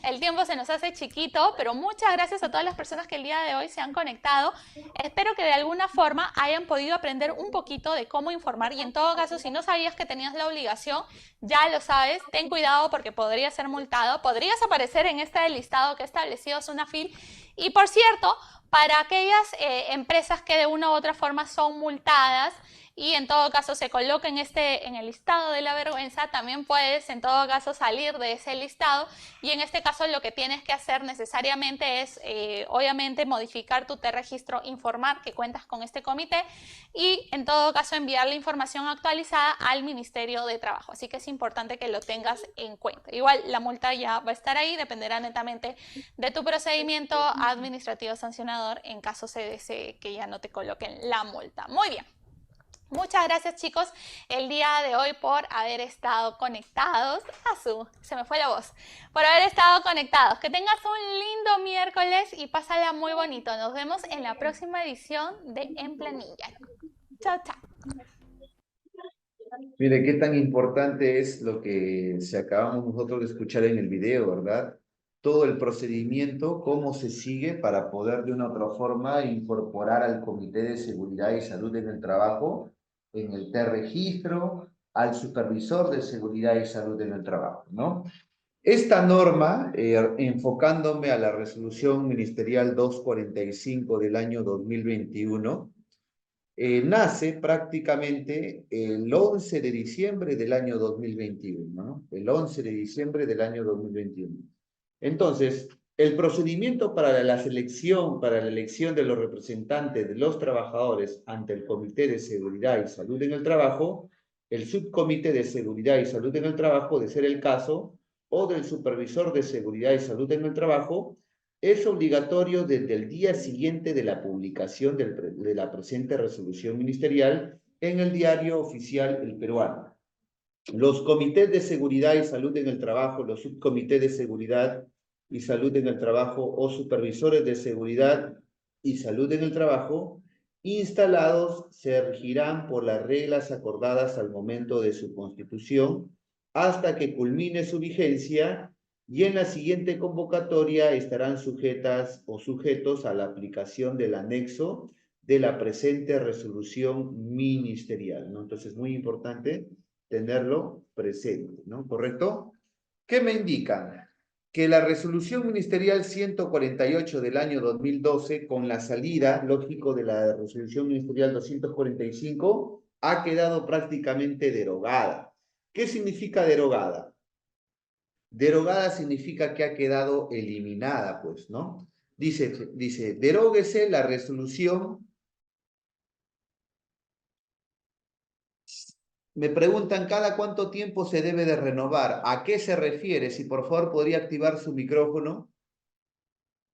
El tiempo se nos hace chiquito, pero muchas gracias a todas las personas que el día de hoy se han conectado. Espero que de alguna forma hayan podido aprender un poquito de cómo informar y en todo caso, si no sabías que tenías la obligación, ya lo sabes, ten cuidado porque podrías ser multado, podrías aparecer en este listado que ha establecido Sunafil Y por cierto, para aquellas empresas que de una u otra forma son multadas y en todo caso se coloquen en el listado de la vergüenza, también puedes en todo caso salir de ese listado, y en este caso lo que tienes que hacer necesariamente es obviamente modificar tu T-registro, informar que cuentas con este comité y en todo caso enviar la información actualizada al Ministerio de Trabajo. Así que es importante que lo tengas en cuenta. Igual la multa ya va a estar ahí, dependerá netamente de tu procedimiento administrativo sancionador en caso se desee que ya no te coloquen la multa. Muy bien. Muchas gracias, chicos, el día de hoy por haber estado conectados. Se me fue la voz. Por haber estado conectados. Que tengas un lindo miércoles y pásala muy bonito. Nos vemos en la próxima edición de En Planilla. Chao, chao. Mire, qué tan importante es lo que acabamos nosotros de escuchar en el video, ¿verdad? Todo el procedimiento, cómo se sigue para poder de una u otra forma incorporar al Comité de Seguridad y Salud en el Trabajo en el T-registro, al Supervisor de Seguridad y Salud en el Trabajo, ¿no? Esta norma, enfocándome a la Resolución Ministerial 245 del año 2021, nace prácticamente el 11 de diciembre del año 2021, ¿no? El 11 de diciembre del año 2021. Entonces, el procedimiento para la elección de los representantes de los trabajadores ante el Comité de Seguridad y Salud en el Trabajo, el Subcomité de Seguridad y Salud en el Trabajo, de ser el caso, o del Supervisor de Seguridad y Salud en el Trabajo, es obligatorio desde el día siguiente de la publicación de la presente resolución ministerial en el Diario Oficial El Peruano. Los comités de seguridad y salud en el trabajo, los subcomités de seguridad y salud en el trabajo o supervisores de seguridad y salud en el trabajo instalados se regirán por las reglas acordadas al momento de su constitución hasta que culmine su vigencia, y en la siguiente convocatoria estarán sujetas o sujetos a la aplicación del anexo de la presente resolución ministerial, ¿no? Entonces, muy importante tenerlo presente, ¿no? ¿Correcto? ¿Qué me indican? Que la resolución ministerial 148 del año 2012, con la salida, lógico, de la resolución ministerial 245, ha quedado prácticamente derogada. ¿Qué significa derogada? Derogada significa que ha quedado eliminada, pues, ¿no? Dice, deróguese la resolución. Me preguntan cada cuánto tiempo se debe de renovar. ¿A qué se refiere? Si por favor podría activar su micrófono.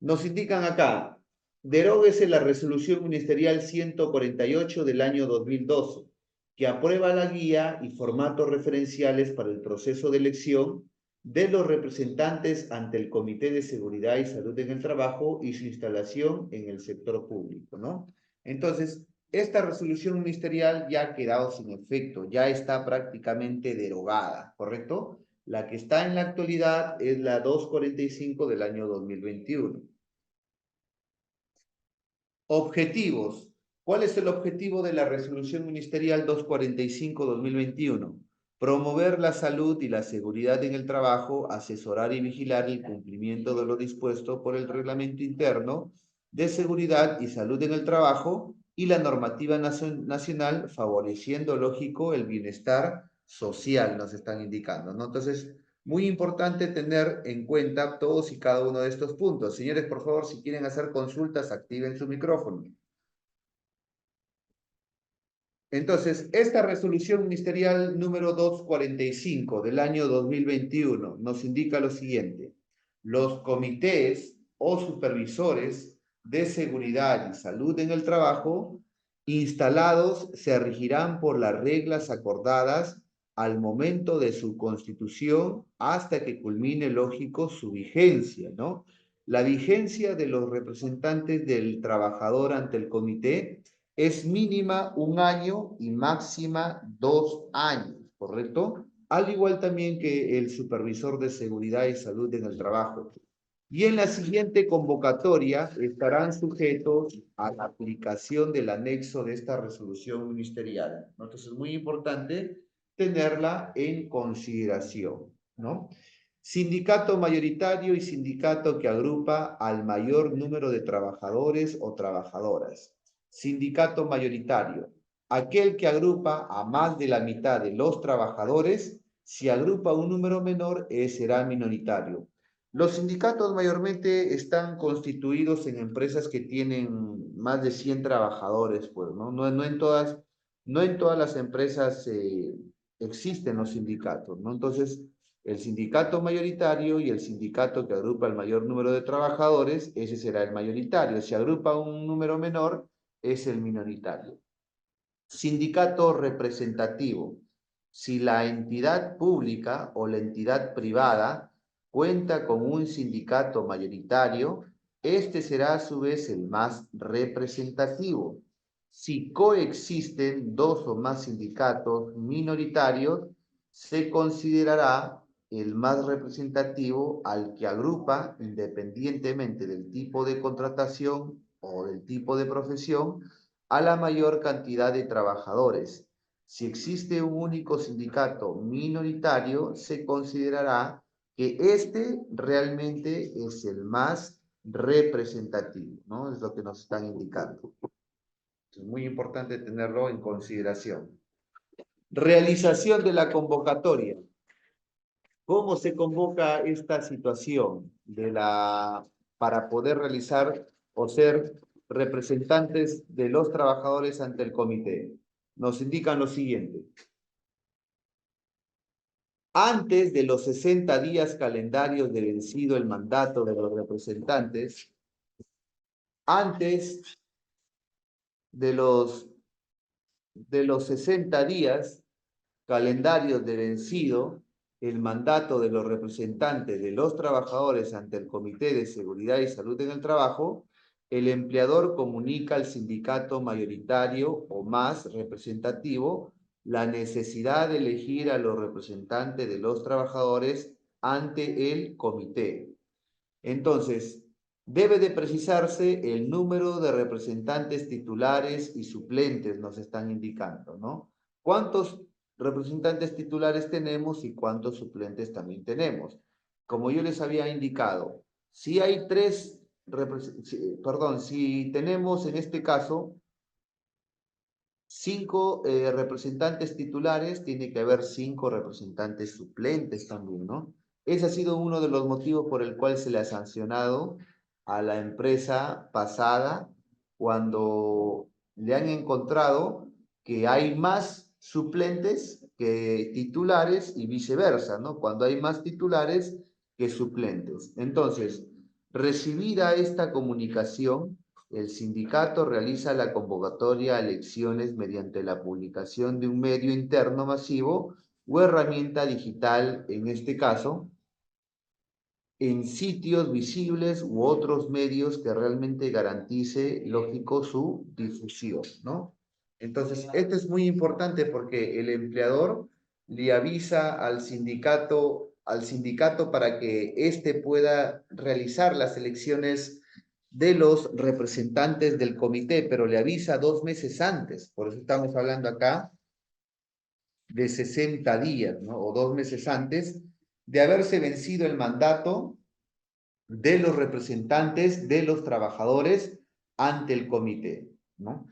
Nos indican acá, deróguese la resolución ministerial 148 del año 2012, que aprueba la guía y formatos referenciales para el proceso de elección de los representantes ante el Comité de Seguridad y Salud en el Trabajo y su instalación en el sector público, ¿no? Entonces, esta resolución ministerial ya ha quedado sin efecto, ya está prácticamente derogada, ¿correcto? La que está en la actualidad es la 245 del año 2021. Objetivos. ¿Cuál es el objetivo de la resolución ministerial 245-2021? Promover la salud y la seguridad en el trabajo, asesorar y vigilar el cumplimiento de lo dispuesto por el Reglamento Interno de Seguridad y Salud en el Trabajo y la normativa nacional, favoreciendo, lógico, el bienestar social, nos están indicando, ¿no? Entonces, muy importante tener en cuenta todos y cada uno de estos puntos. Señores, por favor, si quieren hacer consultas, activen su micrófono. Entonces, esta resolución ministerial número 245 del año 2021 nos indica lo siguiente. Los comités o supervisores de seguridad y salud en el trabajo instalados se regirán por las reglas acordadas al momento de su constitución hasta que culmine, lógico, su vigencia, ¿no? La vigencia de los representantes del trabajador ante el comité es mínima 1 año y máxima 2 años, ¿correcto? Al igual también que el supervisor de seguridad y salud en el trabajo. Y en la siguiente convocatoria estarán sujetos a la aplicación del anexo de esta resolución ministerial, ¿no? Entonces es muy importante tenerla en consideración, ¿no? Sindicato mayoritario y sindicato que agrupa al mayor número de trabajadores o trabajadoras. Sindicato mayoritario, aquel que agrupa a más de la mitad de los trabajadores. Si agrupa un número menor, será minoritario. Los sindicatos mayormente están constituidos en empresas que tienen más de 100 trabajadores, pues, ¿no? No en todas las empresas existen los sindicatos, ¿no? Entonces, el sindicato mayoritario y el sindicato que agrupa el mayor número de trabajadores, ese será el mayoritario. Si agrupa un número menor, es el minoritario. Sindicato representativo. Si la entidad pública o la entidad privada cuenta con un sindicato mayoritario, este será a su vez el más representativo. Si coexisten dos o más sindicatos minoritarios, se considerará el más representativo al que agrupa, independientemente del tipo de contratación o del tipo de profesión, a la mayor cantidad de trabajadores. Si existe un único sindicato minoritario, se considerará que este realmente es el más representativo, ¿no? Es lo que nos están indicando. Es muy importante tenerlo en consideración. Realización de la convocatoria. ¿Cómo se convoca esta situación para poder realizar o ser representantes de los trabajadores ante el comité? Nos indican lo siguiente. Antes de los 60 días calendarios de vencido el mandato de los representantes, antes de los 60 días calendarios de vencido el mandato de los representantes de los trabajadores ante el Comité de Seguridad y Salud en el Trabajo, el empleador comunica al sindicato mayoritario o más representativo la necesidad de elegir a los representantes de los trabajadores ante el comité. Entonces, debe de precisarse el número de representantes titulares y suplentes, nos están indicando, ¿no? ¿Cuántos representantes titulares tenemos y cuántos suplentes también tenemos? Como yo les había indicado, si hay si tenemos en este caso 5 representantes titulares, tiene que haber 5 representantes suplentes también, ¿no? Ese ha sido uno de los motivos por el cual se le ha sancionado a la empresa pasada cuando le han encontrado que hay más suplentes que titulares y viceversa, ¿no? Cuando hay más titulares que suplentes. Entonces, recibida esta comunicación, el sindicato realiza la convocatoria a elecciones mediante la publicación de un medio interno masivo o herramienta digital, en este caso, en sitios visibles u otros medios que realmente garantice, lógico, su difusión, ¿no? Entonces, esto es muy importante porque el empleador le avisa al sindicato para que éste pueda realizar las elecciones de los representantes del comité, pero le avisa 2 meses antes. Por eso estamos hablando acá de 60 días, ¿no? O 2 meses antes de haberse vencido el mandato de los representantes de los trabajadores ante el comité, ¿no?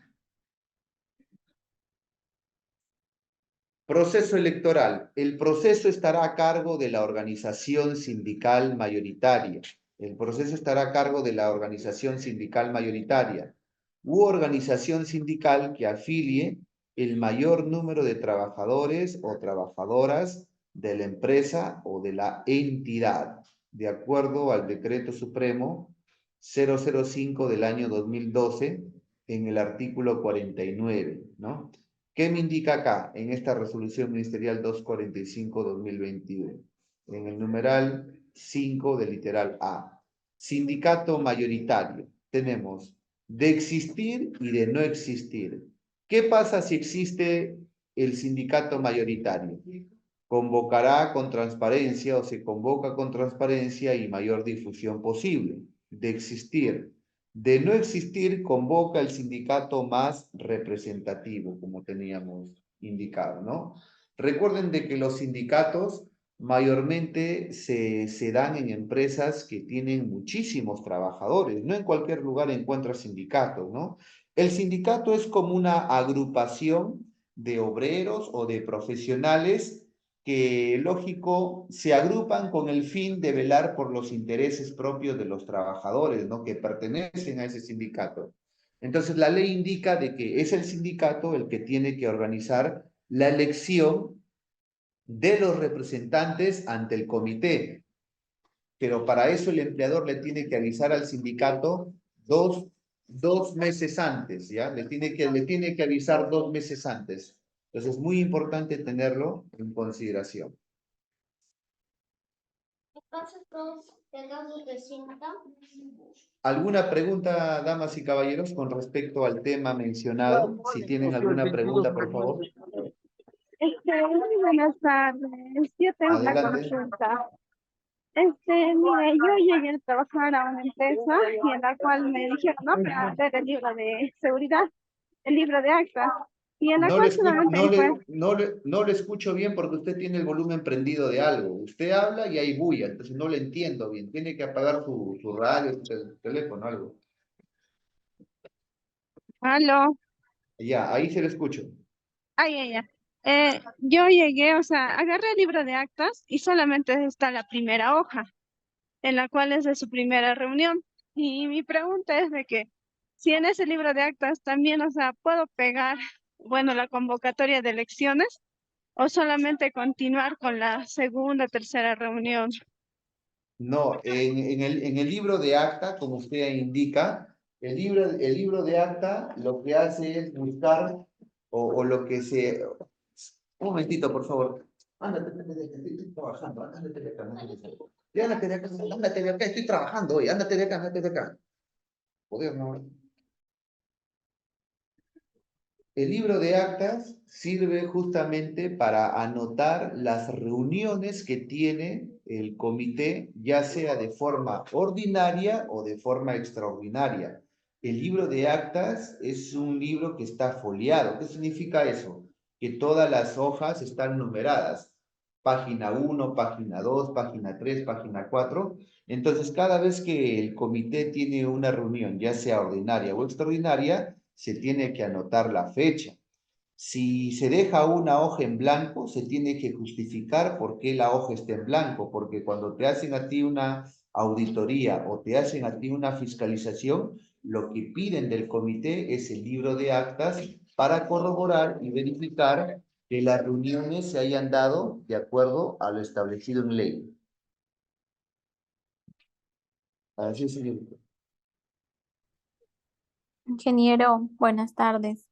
Proceso electoral. El proceso estará a cargo de la organización sindical mayoritaria. El proceso estará a cargo de la organización sindical mayoritaria u organización sindical que afilie el mayor número de trabajadores o trabajadoras de la empresa o de la entidad, de acuerdo al Decreto Supremo 005 del año 2012 en el artículo 49, ¿no? ¿Qué me indica acá en esta resolución ministerial 245-2021? En el numeral 5 del literal A. Sindicato mayoritario. Tenemos de existir y de no existir. ¿Qué pasa si existe el sindicato mayoritario? Convocará con transparencia o se convoca con transparencia y mayor difusión posible. De existir. De no existir, convoca el sindicato más representativo, como teníamos indicado, ¿no? Recuerden de que los sindicatos mayormente se dan en empresas que tienen muchísimos trabajadores. No en cualquier lugar encuentras sindicatos, ¿no? El sindicato es como una agrupación de obreros o de profesionales que, lógico, se agrupan con el fin de velar por los intereses propios de los trabajadores, ¿no? Que pertenecen a ese sindicato. Entonces, la ley indica de que es el sindicato el que tiene que organizar la elección de los representantes ante el comité. Pero para eso el empleador le tiene que avisar al sindicato dos meses antes, ¿ya? Le tiene que avisar 2 meses antes. Entonces, es muy importante tenerlo en consideración. Entonces, todos tengamos de cinta. ¿Alguna pregunta, damas y caballeros, con respecto al tema mencionado? Si tienen alguna pregunta, por favor. Muy buenas tardes. Yo tengo una Adelante. consulta. Mire, yo llegué a trabajar a una empresa y en la cual me dijeron, no, para ver el libro de seguridad, el libro de actas, y en la cual solamente ahí fue. No le escucho bien porque usted tiene el volumen prendido de algo. Usted habla y hay bulla, entonces no le entiendo bien. Tiene que apagar su radio, su teléfono, algo. Aló, Ya, ahí se le escucho. ya. Yo llegué, o sea, agarré el libro de actas y solamente está la primera hoja, en la cual es de su primera reunión. Y mi pregunta es de que si en ese libro de actas también, o sea, puedo pegar, bueno, la convocatoria de elecciones o solamente continuar con la segunda, tercera reunión. No, en el libro de acta, como usted indica, el libro de acta lo que hace es buscar o lo que se... Un momentito, por favor. Ándate de acá, estoy trabajando, ándate de acá, ándate de acá. Ya, ándate de acá, estoy trabajando hoy, ándate de acá, ándate de acá. Joder, no. El libro de actas sirve justamente para anotar las reuniones que tiene el comité, ya sea de forma ordinaria o de forma extraordinaria. El libro de actas es un libro que está foliado. ¿Qué significa eso? Que todas las hojas están numeradas. Página 1, página 2, página 3, página 4. Entonces, cada vez que el comité tiene una reunión, ya sea ordinaria o extraordinaria, se tiene que anotar la fecha. Si se deja una hoja en blanco, se tiene que justificar por qué la hoja está en blanco, porque cuando te hacen a ti una auditoría o te hacen a ti una fiscalización, lo que piden del comité es el libro de actas para corroborar y verificar que las reuniones se hayan dado de acuerdo a lo establecido en ley. Así es, señorita. Ingeniero, buenas tardes.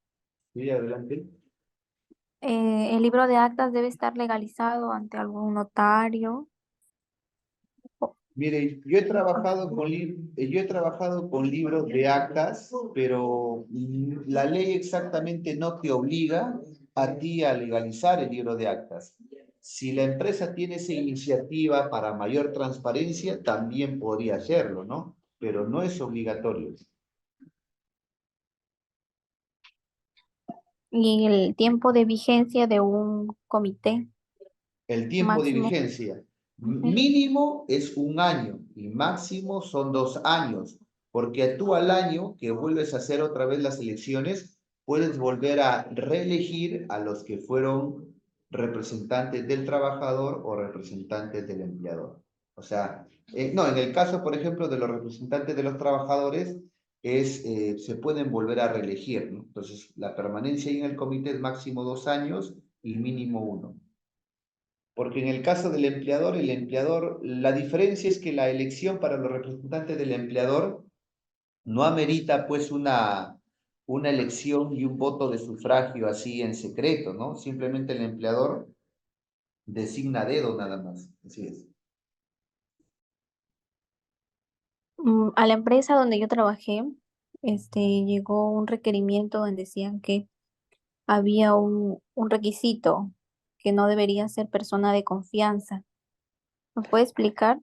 Sí, adelante. ¿El libro de actas debe estar legalizado ante algún notario? Mire, yo he trabajado con libros de actas, pero la ley exactamente no te obliga a ti a legalizar el libro de actas. Si la empresa tiene esa iniciativa para mayor transparencia, también podría hacerlo, ¿no? Pero no es obligatorio. ¿Y el tiempo de vigencia de un comité El tiempo de máximo? vigencia mínimo es 1 año y máximo son 2 años, porque tú al año que vuelves a hacer otra vez las elecciones, puedes volver a reelegir a los que fueron representantes del trabajador o representantes del empleador. O sea, no, en el caso, por ejemplo, de los representantes de los trabajadores, se pueden volver a reelegir, ¿no? Entonces, la permanencia ahí en el comité es máximo 2 años y mínimo 1. Porque en el caso del empleador, la diferencia es que la elección para los representantes del empleador no amerita pues una elección y un voto de sufragio así en secreto, ¿no? Simplemente el empleador designa a dedo nada más. Así es. A la empresa donde yo trabajé, llegó un requerimiento donde decían que había un requisito que no debería ser persona de confianza. ¿Me puede explicar?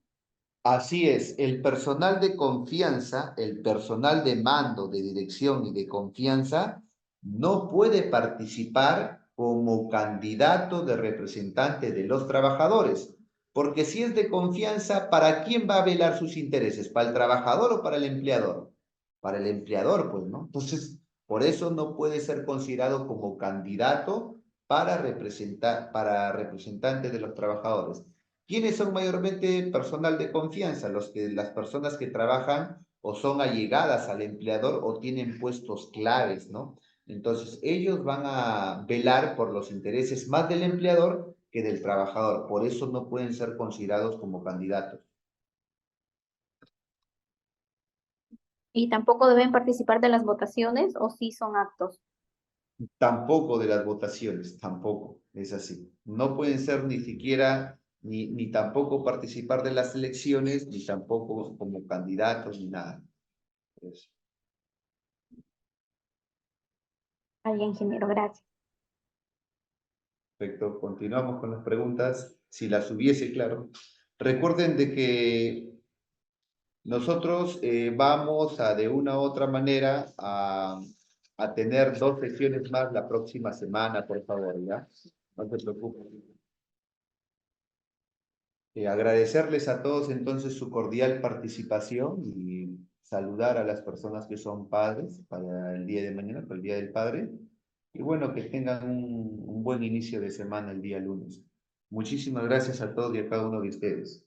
Así es, el personal de confianza, el personal de mando, de dirección y de confianza no puede participar como candidato de representante de los trabajadores. Porque si es de confianza, ¿para quién va a velar sus intereses? ¿Para el trabajador o para el empleador? Para el empleador, pues, ¿no? Entonces, por eso no puede ser considerado como candidato para representante de los trabajadores. ¿Quiénes son mayormente personal de confianza? Las personas que trabajan o son allegadas al empleador o tienen puestos claves, ¿no? Entonces, ellos van a velar por los intereses más del empleador que del trabajador. Por eso no pueden ser considerados como candidatos. ¿Y tampoco deben participar de las votaciones o sí son actos? Tampoco de las votaciones, tampoco, es así. No pueden ser ni siquiera, ni tampoco participar de las elecciones, ni tampoco como candidatos, ni nada. Eso. Ay, ingeniero, gracias. Perfecto, continuamos con las preguntas, si las hubiese, claro. Recuerden de que nosotros vamos a, de una u otra manera, a tener 2 sesiones más la próxima semana, por favor, ¿ya? No se preocupen. Agradecerles a todos entonces su cordial participación y saludar a las personas que son padres para el día de mañana, para el Día del Padre. Y bueno, que tengan un buen inicio de semana el día lunes. Muchísimas gracias a todos y a cada uno de ustedes.